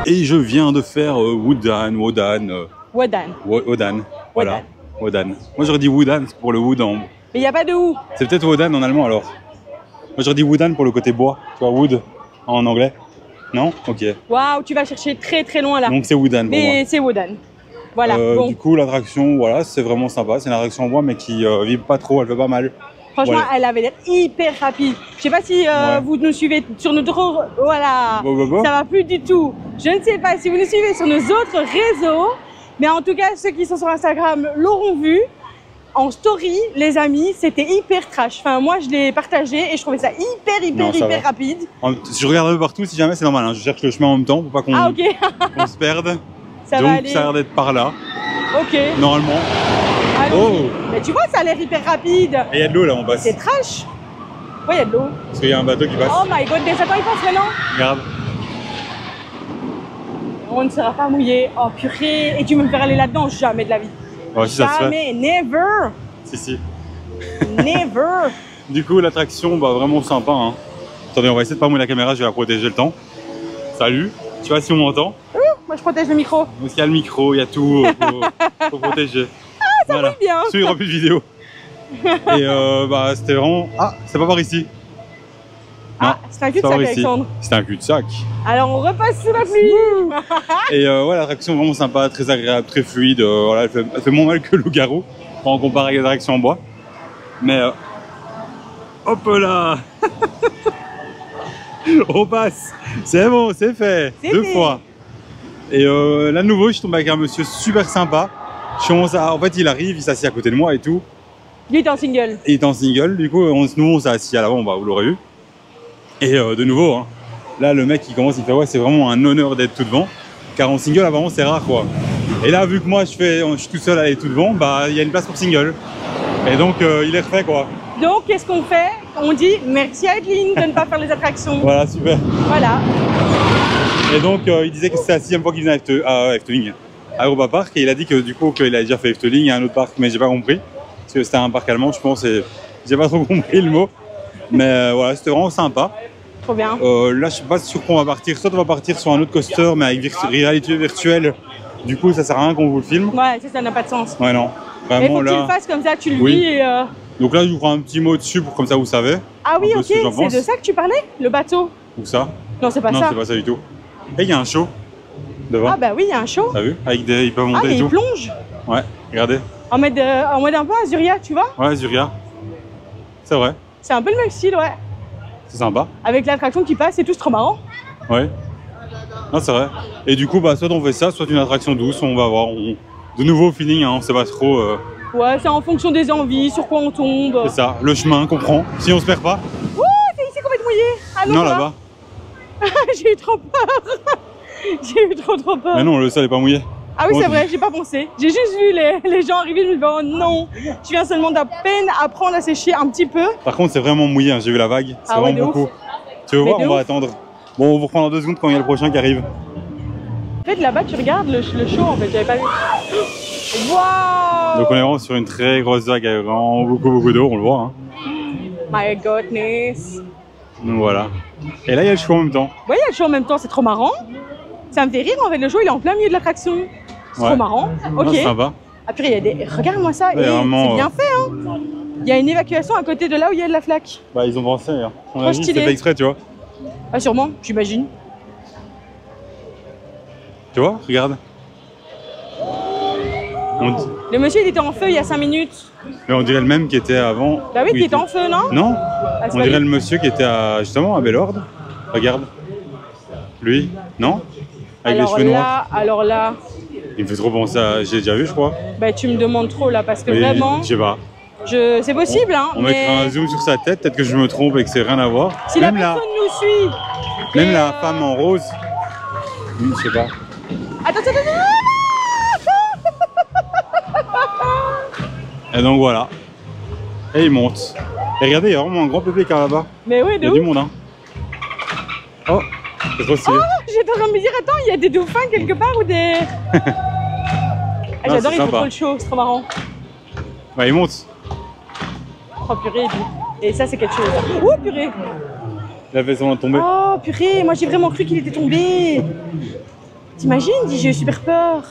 Et je viens de faire Wodan. Voilà. Wodan. Moi j'aurais dit Wodan pour le wood en... Mais il n'y a pas de où. C'est peut-être Wodan en allemand alors. Moi j'aurais dit Wodan pour le côté bois. Tu vois, wood en anglais. Non? Ok. Waouh, tu vas chercher très très loin là. Donc c'est Wodan pour moi. Mais c'est Wodan. Voilà, bon. Du coup, l'attraction, voilà, c'est vraiment sympa. C'est une attraction en bois, mais qui vibre pas trop, elle fait pas mal. Franchement, Voilà. elle avait l'air hyper rapide. Je sais pas si vous nous suivez sur notre... Voilà, ça va plus du tout. Je ne sais pas si vous nous suivez sur nos autres réseaux, mais en tout cas, ceux qui sont sur Instagram l'auront vu. En story, les amis, c'était hyper trash. Enfin, moi, je l'ai partagé et je trouvais ça hyper rapide. Je regarde un peu partout, si jamais, c'est normal. Hein. Je cherche le chemin en même temps pour pas qu'on qu'on se perde. Ça Donc, va aller. ça a l'air d'être par là, Ok. normalement. Allez. Oh. Mais tu vois, ça a l'air hyper rapide. Et il y a de l'eau là en bas. C'est trash. Ouais, il y a de l'eau. Parce qu'il y a un bateau qui passe. Oh my god, attends, il passe maintenant. Regarde. On ne sera pas mouillé. Oh purée. Et tu veux me faire aller là-dedans? Jamais de la vie. Ouais, si ça se fait. Jamais, never. Si. Never. Du coup, l'attraction, bah vraiment sympa. Hein. Attendez, on va essayer de pas mouiller la caméra, je vais la protéger le temps. Salut. Tu vois si on m'entend? Moi, je protège le micro. Parce qu'il y a le micro, il y a tout, faut protéger. Ça va bien. Sinon, il n'y aura plus de vidéo. Et bah, c'était vraiment... Ah, c'est pas par ici. Ah, c'est un cul-de-sac, Alexandre. C'était un cul-de-sac. Alors, on repasse sous la pluie. Et ouais, l'attraction vraiment sympa, très agréable, très fluide. Voilà, elle fait moins mal que le loup-garou quand on compare avec les attractions en bois. Mais hop là. On passe. C'est bon, c'est fait. Deux fois. Et là, de nouveau, je suis tombé avec un monsieur super sympa. En fait, il arrive, il s'assied à côté de moi et tout. Il est en single. Il est en single, du coup, nous, on s'est assis à l'avant, bah, vous l'aurez vu. Et de nouveau, hein, là, le mec, il commence, il fait ouais, c'est vraiment un honneur d'être tout devant. Car en single, apparemment, c'est rare, quoi. Et là, vu que moi, je suis tout seul à aller tout devant, bah, il y a une place pour single. Et donc, il est refait, quoi. Donc, qu'est-ce qu'on fait? On dit merci à Adeline de ne pas faire les attractions. Voilà, super. Voilà. Et donc, il disait que c'était la 6e fois qu'il venait à Efteling, à Europa Park. Et il a dit que du coup, qu'il a déjà fait Efteling et un autre parc, mais j'ai pas compris. Parce que c'était un parc allemand, je pense, et j'ai pas trop compris le mot. Mais voilà, c'était vraiment sympa. Trop bien. Là, je sais pas sur quoi on va partir. Soit on va partir sur un autre coaster, mais avec réalité virtuelle. Du coup, ça sert à rien qu'on vous le filme. Ouais, ça n'a pas de sens. Ouais, non. Mais Vraiment, faut que là... tu le fasses comme ça, tu le Oui. vis et... Donc là, je vous prends un petit mot dessus pour comme ça vous savez. Ah oui, un peu ok, ce que j'en pense. c'est de ça que tu parlais? Le bateau? Ou ça. Non, c'est pas Non, ça. c'est pas ça du tout. Et il y a un show devant. Ah bah oui, il y a un show. T'as vu? Avec des... Ils peuvent monter Ah, mais et il tout. plonge. Ouais, regardez. En mode un peu Azuria, tu vois? Ouais, Zuria. C'est vrai. C'est un peu le même style, ouais. C'est sympa. Avec l'attraction qui passe et tout, c'est trop marrant. Ouais. Non, c'est vrai. Et du coup, bah, soit on fait ça, soit une attraction douce, on va voir. De nouveau feeling, hein, on sait pas trop. Ouais, c'est en fonction des envies, sur quoi on tombe. C'est ça, le chemin qu'on prend, si on se perd pas. Ouh, c'est ici qu'on va être mouillé. Ah non, Non, ça va. là-bas. J'ai eu trop peur. J'ai eu trop peur. Mais non, le sol est pas mouillé. Ah oui, Bon, c'est tu- vrai, j'ai pas pensé. J'ai juste vu les gens arriver, je me suis dit, oh non, je viens seulement d'à peine apprendre à sécher un petit peu. Par contre, c'est vraiment mouillé, hein, j'ai vu la vague. C'est Ah ouais, vraiment de beaucoup. ouf. Tu veux Mais voir, de on va ouf. attendre. Bon, on vous reprend dans 2 secondes quand il y a le prochain qui arrive. En fait, là-bas, tu regardes le show, en fait, j'avais pas vu. Waouh! Donc on est vraiment sur une très grosse vague avec vraiment beaucoup d'eau, on le voit. Hein. My goodness. Donc voilà. Et là, il y a le show en même temps. Ouais, il y a le show en même temps, c'est trop marrant. Ça me fait rire, en fait, le show, il est en plein milieu de l'attraction. C'est Ouais. trop marrant. Non, Ok. c'est sympa. Ah purée, il y a des... Regarde-moi ça, Ouais, et vraiment, c'est bien fait, hein. Il y a une évacuation à côté de là où il y a de la flaque. Bah, ils ont pensé. Hein. On Trop a dit, c'est stylé. fait exprès, tu vois. Ah sûrement, j'imagine. Tu vois, regarde. Le monsieur, il était en feu il y a 5 minutes. Mais on dirait le même qui était avant. Bah oui, où qui était en feu, non? Non, Ah, c'est on pas dirait lui. le monsieur qui était justement à Bellord. Regarde. Lui, non? Avec Alors les cheveux noirs. alors là, Il me fait trop penser à... J'ai déjà vu, je crois. bah tu me demandes trop là parce que Mais vraiment, je sais pas. c'est possible hein. On mais mettra un zoom sur sa tête, peut-être que je me trompe et que c'est rien à voir. si la Même personne nous suit, même et, la femme en rose. Je sais pas. Attends. Et donc voilà. Et il monte. Et regardez, il y a vraiment un grand public là-bas. Mais oui, Il y de a ouf. du monde, hein. Oh, c'est trop stylé. J'étais en train de me dire, attends, il y a des dauphins quelque part ou des. Ah, Non, j'adore, c'est ils font sympa. trop le show, c'est trop marrant. Bah, il monte. Oh purée, et ça c'est quelque chose. Oh purée. Il a fait semblant de tomber. Oh purée, moi j'ai vraiment cru qu'il était tombé. T'imagines, j'ai eu super peur.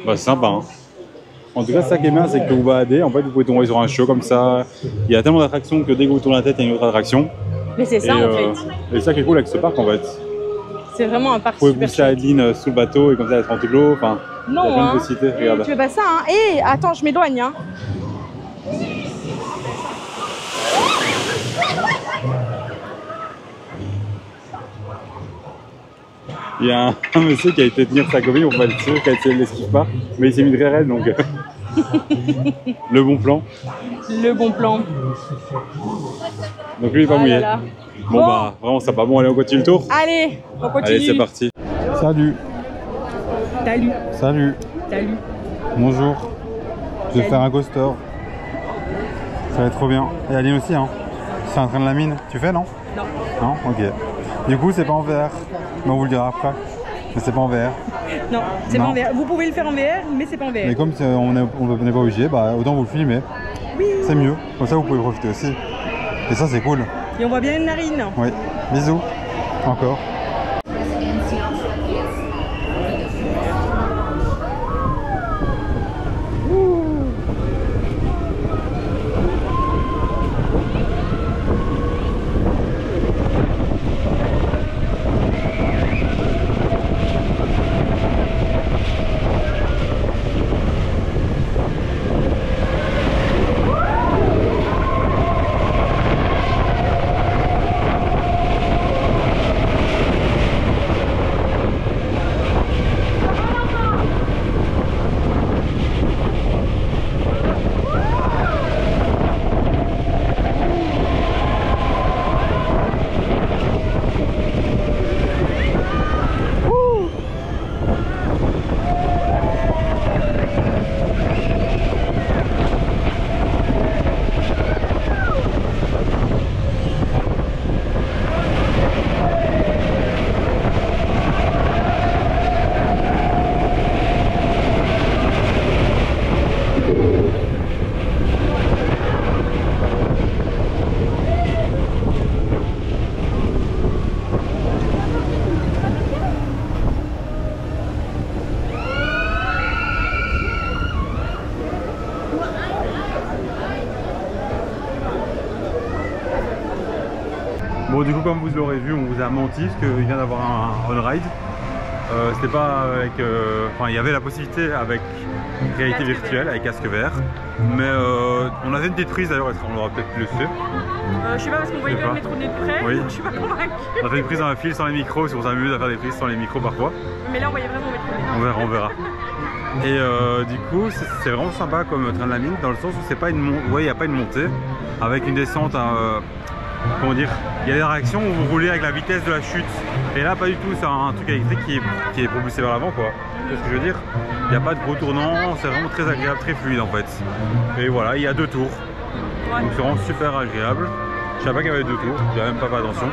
Bah, c'est sympa, hein. En tout cas, ça qui est bien, c'est que vous baladez. En fait, vous pouvez tomber sur un show comme ça. Il y a tellement d'attractions que dès que vous tournez la tête, il y a une autre attraction. Mais c'est ça et, en fait. Et c'est ça qui est cool avec ce parc, en fait. C'est vraiment un parc Vous pouvez super pousser chouette. Adeline sous le bateau et comme ça elle se rend toute l'eau. Enfin, il y a Non, plein de hein. possibilités, regarde. Tu veux pas ça, hein. Et attends, je m'éloigne, hein. Il y a un monsieur qui a été tenir sa copine pour pas être sûr qu'elle l'esquive pas, mais il s'est mis très raide donc le bon plan. Le bon plan. Donc lui il est pas Ah mouillé. là là. Bon, Bon. bah vraiment sympa. Bon allez on continue le tour. Allez, on continue. Allez c'est parti. Salut. Salut. Salut. Salut. Bonjour. Je vais faire un coaster. Ça va être trop bien. Et Aline aussi hein. C'est un train de la mine. Tu fais non? Non. Non? Ok. Du coup c'est pas en VR. Mais on vous le dira après. Mais c'est pas en VR. Non, c'est pas Non. en VR. Vous pouvez le faire en VR, mais c'est pas en VR. Mais comme on n'est pas obligé, bah autant vous le filmer. Oui. C'est mieux. Comme ça vous pouvez profiter aussi. Et ça c'est cool. Et on voit bien une narine. Oui. Bisous. Encore. Bon du coup comme vous l'aurez vu on vous a menti parce qu'il vient d'avoir un on-ride. C'était pas avec... Enfin il y avait la possibilité avec réalité virtuelle, avec casque VR. Mais on avait une petite prise d'ailleurs, on l'aura peut-être plus laissé. Je sais pas parce qu'on voyait Je pas sais le métro de nez de près, Oui. donc je suis pas convaincue. On a fait une prise dans la file sans les micros, si on s'amuse à faire des prises sans les micros parfois. Mais là on voyait vraiment le métro de nez. On verra. Et du coup c'est vraiment sympa comme train de la mine dans le sens où c'est pas une il n'y a pas une montée avec une descente comment dire, il y a des réactions où vous roulez avec la vitesse de la chute et là pas du tout, c'est un truc électrique qui est propulsé vers l'avant quoi. C'est ce que je veux dire. Il n'y a pas de gros tournants, c'est vraiment très agréable, très fluide en fait. Et voilà, il y a 2 tours. Ouais. Donc c'est vraiment super agréable. Je savais pas qu'il y avait 2 tours, j'avais même pas fait attention.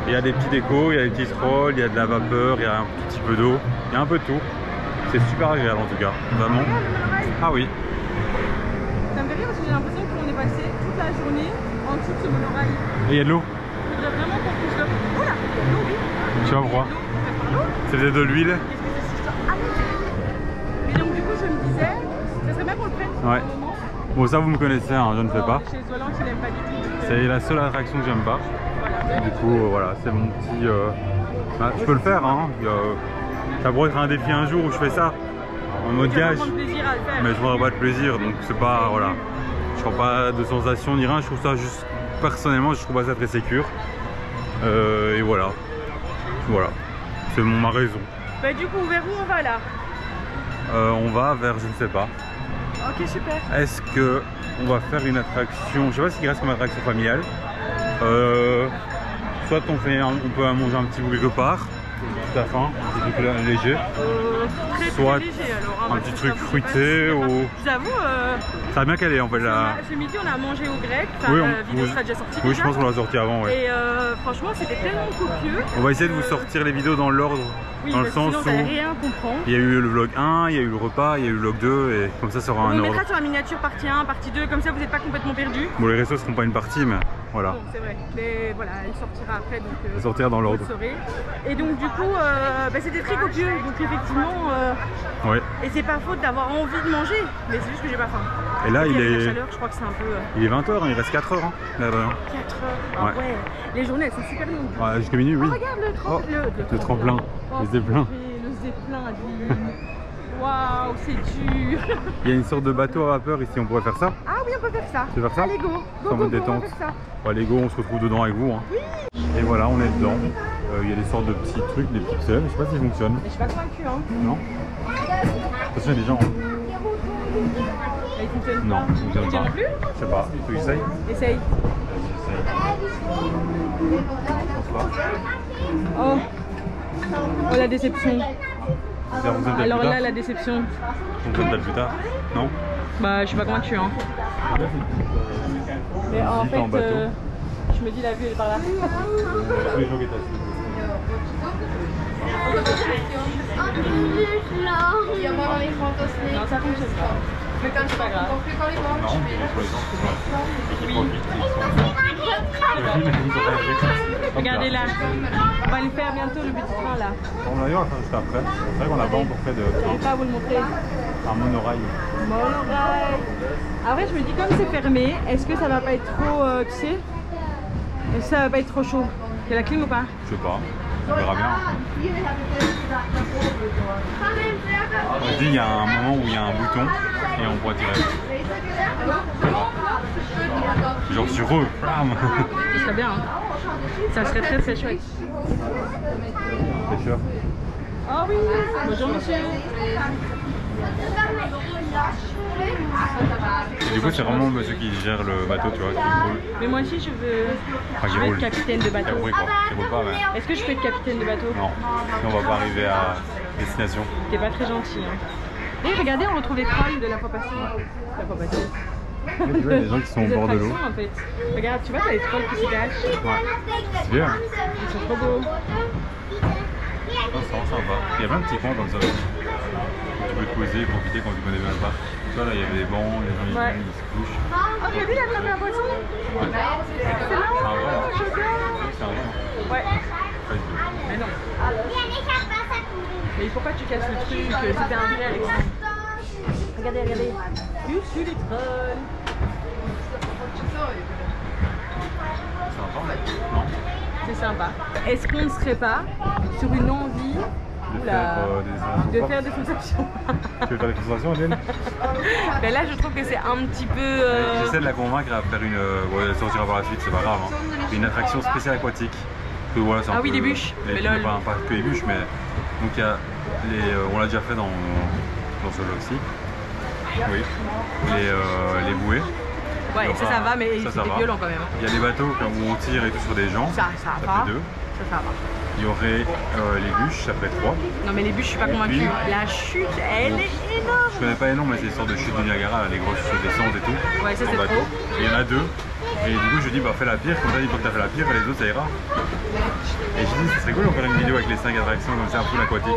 Il y a des petits décos, il y a des petits scrolls, il y a de la vapeur, il y a un petit peu d'eau, il y a un peu de tout. C'est super agréable en tout cas, vraiment. Ah oui. Ça me fait rire parce que j'ai l'impression qu'on est passé toute la journée en dessous de ce monorail. Et il y a de l'eau. Il faudrait vraiment qu'on puisse le... Oh là, il y a de l'eau, oui. Je sais pas pourquoi. L'eau, on fait par l'eau. C'est peut-être de l'huile. Qu'est-ce que c'est cette histoire? Ah oui. Mais donc du coup je me disais, ça serait bien qu'on le prenne sur Ouais. un moment. Bon ça vous me connaissez, hein, je ne fais pas. Chez Zolan qui n'aime pas du tout. donc, C'est la seule attraction que j'aime pas. Voilà. Du coup voilà, c'est mon petit... Bah, je peux le faire, hein. Ça pourrait être un défi un jour où je fais ça. En mode Tu vas gage. prendre plaisir à le faire. Mais je prendrai pas de plaisir, donc c'est pas... Voilà. Je prends pas de sensation ni rien, je trouve ça juste... Personnellement, je trouve pas ça très sécure. Et voilà. Voilà. C'est ma raison. Bah du coup vers où on va là? On va vers je ne sais pas. Ok super. Est-ce que on va faire une attraction, je sais pas ce qui reste comme attraction familiale. Soit on peut manger un petit bout quelque part, tout à faim, un petit truc léger. Très Soit léger alors. Hein, un parce petit que truc ça, fruité ou... J'avoue, Ça a bien calé en fait là. ce midi on a mangé au grec. Enfin, Oui, la vidéo sera déjà sortie. oui, déjà. je pense qu'on l'a sorti avant. Ouais. Et franchement c'était tellement copieux. On va essayer de vous sortir les vidéos dans l'ordre, Oui, dans le parce que sens sinon où vous allez rien comprendre. il y a eu le vlog 1, il y a eu le repas, il y a eu le vlog 2 et comme ça ça aura On un le ordre. mettra sur la miniature partie 1, partie 2, comme ça vous n'êtes pas complètement perdu. Bon les restos seront pas une partie mais voilà. Bon, c'est vrai. Mais voilà, elle sortira après. Donc, Elle sortira dans l'ordre. Et donc du coup, c'était très copieux. Donc effectivement, Ouais. et c'est pas faute d'avoir envie de manger. Mais c'est juste que j'ai pas faim. Et là, puis, il avec est... la chaleur, je crois que c'est un peu... Il est 20h, hein, il reste 4 heures hein, là-bas. 4 heures. Ah Ouais. ouais. Les journées, elles sont super longues. Ouais, jusqu'à minuit, oui. Oh, regarde le tremplin, le zeppelin. Le zeppelin, Adeline. Waouh, c'est dur. Il y a une sorte de bateau à vapeur ici, on pourrait faire ça. Ah oui, on peut faire ça. Tu veux faire ça? Allez, go. Sans mode détente. Allez, go, on se retrouve dedans avec vous. Hein. Oui. Et voilà, on est dedans. Il y a des sortes de petits trucs, des petits pseuds, mais je sais pas s'ils fonctionnent. Je suis pas convaincue, hein. Non. Attention, il y a des gens. Hein. Il fonctionne Non, pas. il fonctionne pas. Plus Je sais pas, tu essayes? Essaye. J'essaye. Oh. Oh, la déception. Ça fonctionne peut-être Alors plus là, tard. la déception. Ça fonctionne peut-être plus tard. Non? Bah, je suis pas convaincue, hein. Mais en Visite en fait, bateau. je me dis la vue elle est par là. Tous les gens qui étaient assis. Non, ça fonctionne pas. Mais comme c'est pas grave. Non, mais pour les gens qui sont et qui profitent, ils sont Regardez là. On va le faire bientôt le petit train là. On va faire juste après. C'est vrai qu'on a pas encore fait de J'arrive pas à vous le montrer. un monorail. Monorail. Après je me dis comme c'est fermé, est-ce que ça va pas être trop, tu sais, est-ce que ça va pas être trop chaud? Il y a la clim ou pas? Je sais pas. On verra bien. On dit il y a un moment où il y a un bouton et on pourra tirer. Genre sur eux. Bam. Ce serait bien, hein. Ça serait très très chouette. Pêcheur. Oh oui, bonjour monsieur. Et du coup c'est vraiment ceux qui gèrent le bateau, tu vois, qui roule. Mais moi aussi je veux, Enfin, qui je veux roule. être capitaine de Qui bateau. roule quoi. Qui roule pas mais. Est-ce que je peux être capitaine de bateau? Non. Sinon on va pas arriver à destination. T'es pas très gentil, hein. Et regardez, on retrouve les trolls de la fois passée. La fois passée. Tu vois, il y a des gens qui sont au Les bord de l'eau. attractions, en fait. Regarde, tu vois, t'as les trolls qui se cachent. Ouais. C'est bien. Ils sont trop beaux. Non, c'est vraiment sympa. Il y a plein de petits coins comme ça aussi. Où tu peux te poser et profiter quand tu connais bien le parc. Tu vois, là, il y avait des bancs, les gens ils Ouais. viennent, ils se couchent. Oh, regardez, il a attrapé un poisson. Ouais. C'est marrant. C'est un vrai, hein. Je regarde. C'est un vrai. Ouais. Pas du tout. Mais non. Mais pourquoi tu casses le truc? C'était un vrai, Alexandre. Regardez, regardez. Dessus les trolls. Sympa. Non. C'est sympa. Est-ce qu'on ne serait pas sur une envie de faire des sensations? Tu veux faire des sensations, Adèle? Ben là, je trouve que c'est un petit peu. J'essaie de la convaincre à faire une. Elle sortira par la suite, c'est pas grave. Hein. Une attraction spéciale aquatique. Que, voilà, c'est un Ah oui, peu- des bûches. Mais lol. Pas que les bûches, mais. Donc il y a les. On l'a déjà fait dans ce jeu-ci. Oui. Les bouées. Ouais, Enfin, ça va, mais ça c'était va. violent quand même. Il y a les bateaux où on tire et tout sur des gens. Ça ça va. fait 2. Ça va. Il y aurait les bûches, ça ferait 3. Non, mais les bûches, je suis pas convaincue. La chute, elle est énorme. Je connais pas les noms, mais c'est des sortes de chutes du Niagara, là, les grosses descentes et tout. Ouais, ça, en c'est bateau. trop. Et il y en a 2. Et du coup, je dis, bah fais la pire. Comme ça, une fois que t'as fait la pire, les autres, ça ira. Et je dis, ce serait cool de faire une vidéo avec les 5 attractions comme ça, un peu aquatique.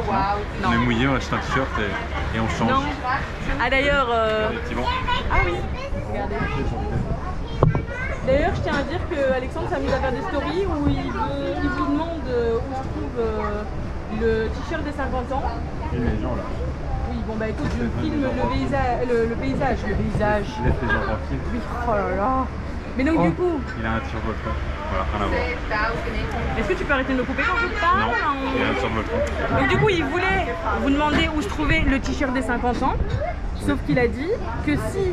Non. On est mouillé, on achète un t-shirt et on change. Non. Ah, d'ailleurs. Effectivement. Ah oui. Regardez. D'ailleurs, je tiens à dire que Alexandre s'amuse à faire des stories où il vous demande où se trouve le t-shirt des 50 ans. Et les gens là. Oui, bon bah écoute, je filme le paysage. Le paysage. Laisse les gens tranquilles. Oui, oh là là. Mais donc Oh, du coup, il a un t-shirt Voltron. Voilà, rien à voir. est-ce que tu peux arrêter de me couper quand je parle? Non, il a un t-shirt Voltron. Donc du coup, il voulait vous demander où se trouvait le t-shirt des 50 ans. Sauf qu'il a dit que si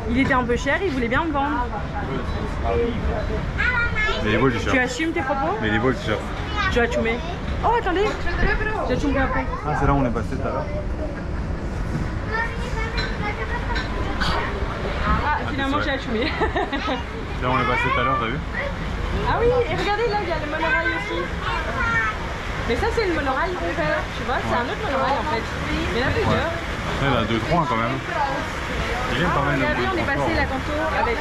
il était un peu cher, il voulait bien le vendre. Mais il est beau le t-shirt. Tu assumes tes propos? Mais il est beau le t-shirt. Tu as chumé. Oh attendez, j'ai chumé après. Ah, c'est là où on est passé tout à l'heure. Ah, finalement j'ai chumé. Là où on est passé tout à l'heure, t'as vu? Ah oui, et regardez là, il y a le monorail aussi. Mais ça c'est le monorail ouvert, tu vois, c'est un autre monorail en fait. Mais il y en a plusieurs. Ouais, il y en a 2-3 quand même. Il vient pas mal de Regardez, on est passé la canto avec...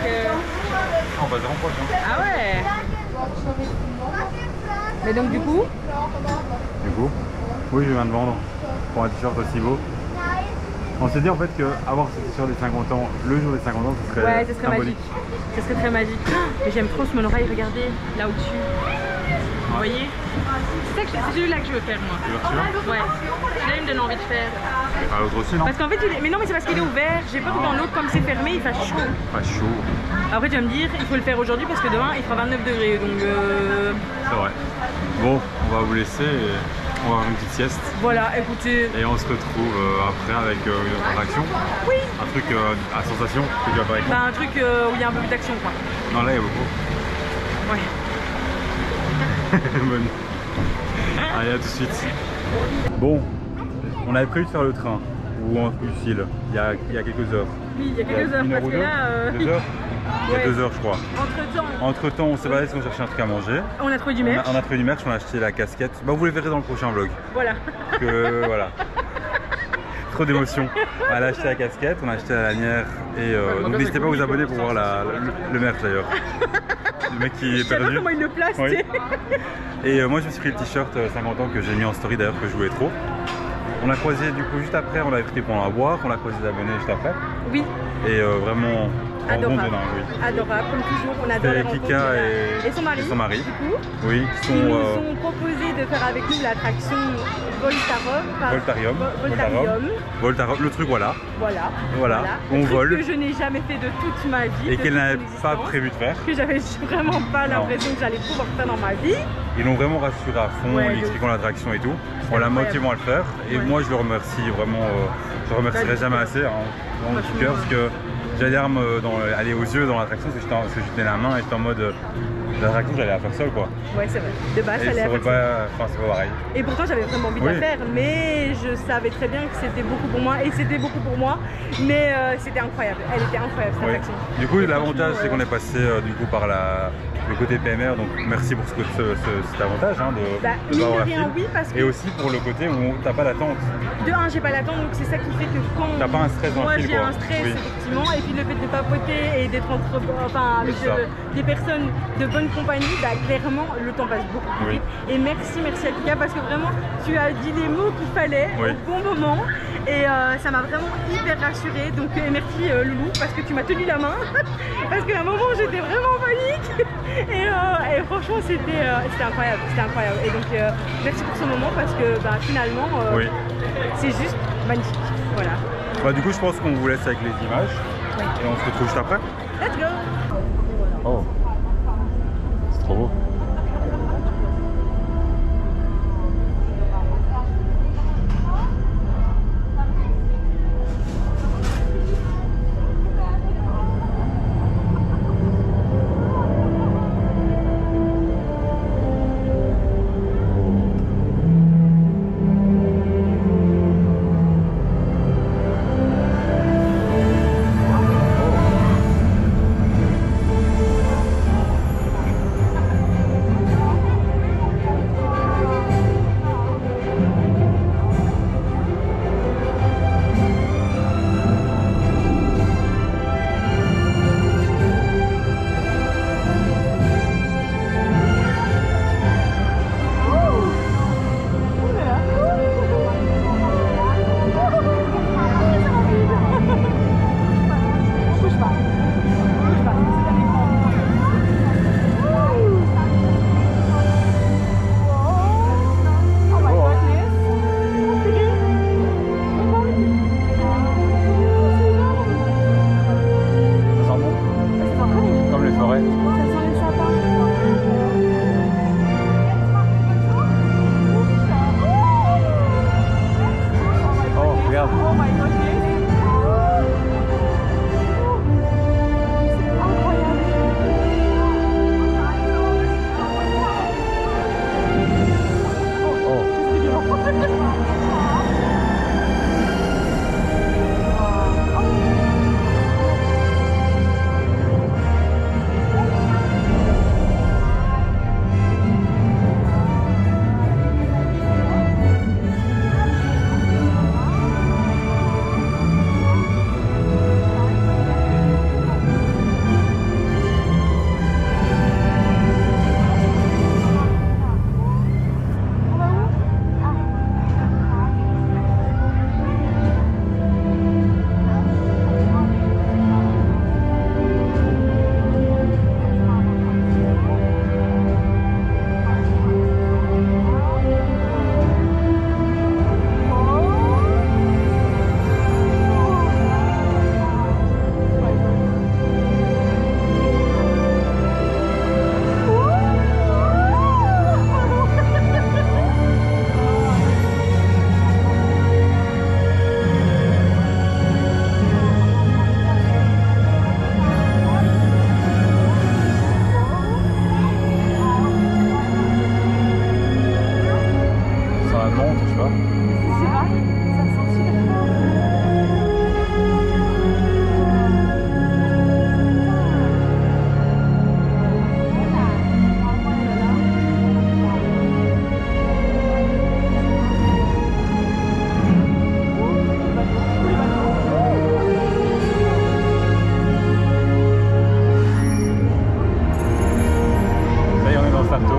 On passe vraiment proche. Hein. Ah ouais. Mais donc du coup, Du coup, oui, je viens de vendre pour un t-shirt aussi beau. On s'est dit en fait qu'avoir ce t-shirt des 50 ans, le jour des 50 ans, ce serait, ouais, ce serait symbolique. magique. Ce serait très magique. Et j'aime trop ce monorail, regardez, là au-dessus. Vous voyez? C'est celui-là que je veux faire moi. Ouais. Là il me donne envie de faire. Ah, l'autre aussi, non? Parce qu'en fait, mais non, mais c'est parce qu'il est ouvert. J'ai peur que dans l'autre, comme c'est fermé, il fasse chaud. Pas chaud. Après, tu vas me dire, il faut le faire aujourd'hui parce que demain, il fera 29 degrés. Donc, c'est vrai. Bon, on va vous laisser et on va faire une petite sieste. voilà, écoutez. Et on se retrouve après avec une autre attraction. Oui. Un truc à sensation que tu vas faire avec moi. Bah, un truc où il y a un peu plus d'action, quoi. Non, là, il y a beaucoup. Ouais. Bonne. Allez, à tout de suite. Bon, on avait prévu de faire le train ou en fil il y a quelques heures. Oui, il y a quelques heures, parce que là... 2 heures. Il y a Ouais. 2 heures, je crois. Entre temps, on s'est baladé parce qu'on cherchait un truc à manger. On a trouvé du merch. On a trouvé du merch, on a acheté la casquette. Bah, vous les verrez dans le prochain vlog. Voilà. Que, voilà. Trop d'émotions. On a acheté la casquette, on a acheté la lanière et donc n'hésitez pas à vous abonner pour voir le merch d'ailleurs. Le mec qui est Je sais pas perdu. comment il le place, Oui. tu sais. Et moi je me suis pris le t-shirt 50 ans que j'ai mis en story d'ailleurs que je jouais trop. On a croisé du coup juste après, on avait pris pour en boire, on a croisé des abonnés juste après. Oui. Et vraiment Adorable. rencontre de dingue, oui. Adorable, comme toujours, on adore les rencontres. Kika Et son mari, du du coup, oui, qui qui nous sont ont proposé de faire avec nous l'attraction Voltarium, le truc voilà. Voilà. On Le truc vole. que je n'ai jamais fait de toute ma vie. Et de qu'elle toute n'avait mon pas existence, prévu de faire. que j'avais vraiment pas l'impression que j'allais pouvoir faire dans ma vie. Ils l'ont vraiment rassuré à fond, Ouais, en lui expliquant l'attraction et tout, en la incroyable. motivant à le faire. Et Ouais. moi je le remercie vraiment, je le remercierai jamais assez, hein, dans du cœur, parce que j'allais aller aux yeux dans l'attraction, parce que je tenais la main et j'étais en mode l'attraction j'allais la faire seule quoi. Ouais, c'est vrai. De base, Et ça allait ça faire aurait pas, enfin c'est pas pareil. Et pourtant, j'avais vraiment envie de Oui. la faire, mais je savais très bien que c'était beaucoup pour moi, et c'était beaucoup pour moi, mais c'était incroyable. Elle était incroyable cette Oui. attraction. Du coup Et l'avantage franchement, c'est qu'on est passé du coup par le côté PMR, donc merci pour cet avantage hein, de Bah, pas mine avoir de la rien, file. oui, parce que Et aussi pour le côté où t'as pas d'attente. de 1, j'ai pas l'attente, donc c'est ça qui fait que quand T'as pas un stress dans moi le fil, j'ai quoi. un stress Oui. effectivement, et puis le fait de papoter et d'être avec C'est ça. des personnes de bonne compagnie, bah clairement le temps passe beaucoup plus Oui. vite. Et merci à Kika parce que vraiment tu as dit les mots qu'il fallait Oui. au bon moment, et ça m'a vraiment hyper rassurée. Donc merci Loulou parce que tu m'as tenu la main parce qu'à un moment j'étais vraiment en panique et franchement c'était incroyable, et donc merci pour ce moment parce que bah, finalement Oui. c'est juste magnifique. Voilà. Bah, du coup je pense qu'on vous laisse avec les images Oui. et on se retrouve juste après. Let's go. Oh, c'est trop beau. monte, tu vois. C'est vrai, ça me sent super fort. Ça y est, on est dans le Sarto.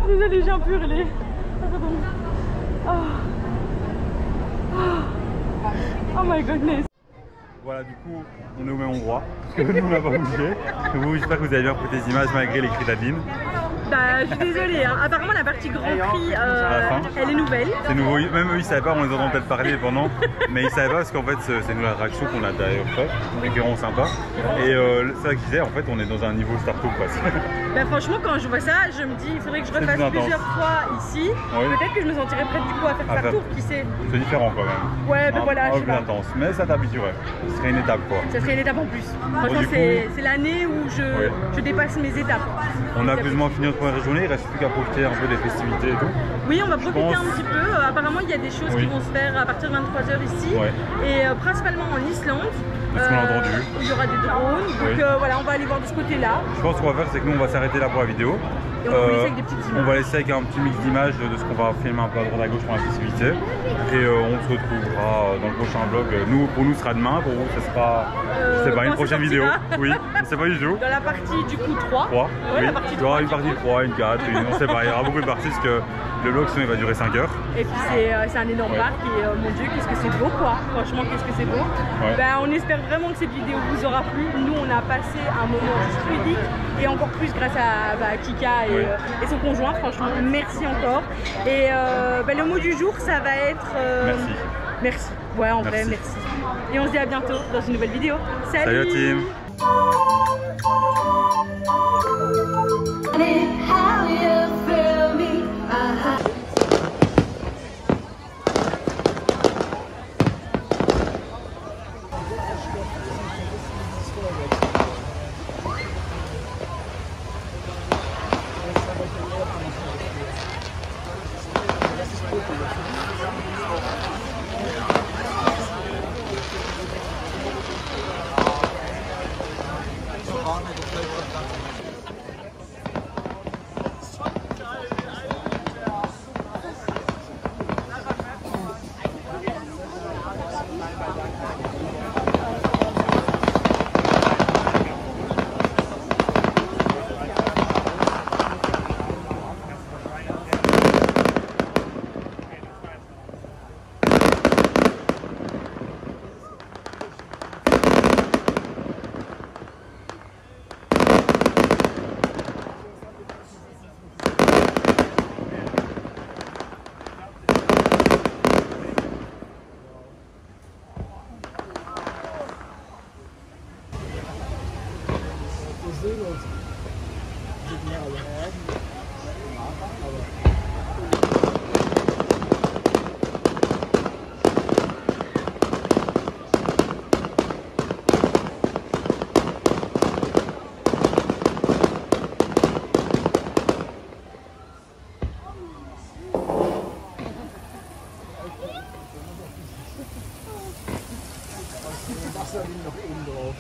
Désolée, j'ai un peu hurlé. Oh my goodness. Voilà, du coup, on est au même endroit, parce que nous on n'a pas bougé. Vous, j'espère que vous avez bien pris des images malgré les cris d'Adeline. Bah, je suis désolée, hein. Apparemment la partie Grand Prix, elle est nouvelle. C'est nouveau, même eux ils savaient pas, on les entend peut-être parler pendant, mais ils savaient pas parce qu'en fait c'est nous la réaction qu'on a d'ailleurs fait, donc ils sont sympa. Et c'est ça que je disais, en fait on est dans un niveau Sarto presque. Bah franchement quand je vois ça, je me dis il faudrait que je refasse plusieurs fois ici. Oui. Peut-être que je me sentirais prête du coup à faire Sarto, qui sait. C'est différent quand même. Ouais, bah voilà, je sais pas. Intense, mais ça t'habituerait. Ce serait une étape quoi. Ça serait une étape en plus. Franchement c'est l'année où je dépasse mes étapes. On a plus ou moins fini notre première journée, il reste plus qu'à profiter un peu des festivités et tout. Oui, on va profiter un petit peu. Apparemment, il y a des choses qui vont se faire à partir de 23 h ici. Et principalement en Islande. C'est ce qu'on a entendu. Il y aura des drones. Donc voilà, on va aller voir de ce côté-là. Je pense qu'on va faire, c'est que nous, on va s'arrêter là pour la vidéo. Et on va laisser avec des petites images. On va laisser avec un petit mix d'images de ce qu'on va filmer un peu à droite à gauche pour la festivité. Et on se retrouvera dans le prochain vlog. Pour nous, ce sera demain. Pour vous, ce sera, je sais pas, une prochaine vidéo. Oui, on sait pas du tout. Dans la partie du coup 3. 3. Ouais, oui. la partie 3. Il y aura une partie 3, une 4, on sait pas. Il y aura beaucoup de parties parce que le vlog sinon il va durer 5 heures. Et puis c'est un énorme parc et mon dieu, qu'est-ce que c'est beau quoi. Franchement, qu'est-ce que c'est beau. Ben, on espère vraiment que cette vidéo vous aura plu. Nous, on a passé un moment juste ludique et encore plus grâce à Kika et son conjoint. Franchement, merci encore. Et le mot du jour, ça va être... Merci. Merci. Ouais, en vrai, merci. Et on se dit à bientôt dans une nouvelle vidéo. Salut. Salut team. Wasser liegt noch oben drauf.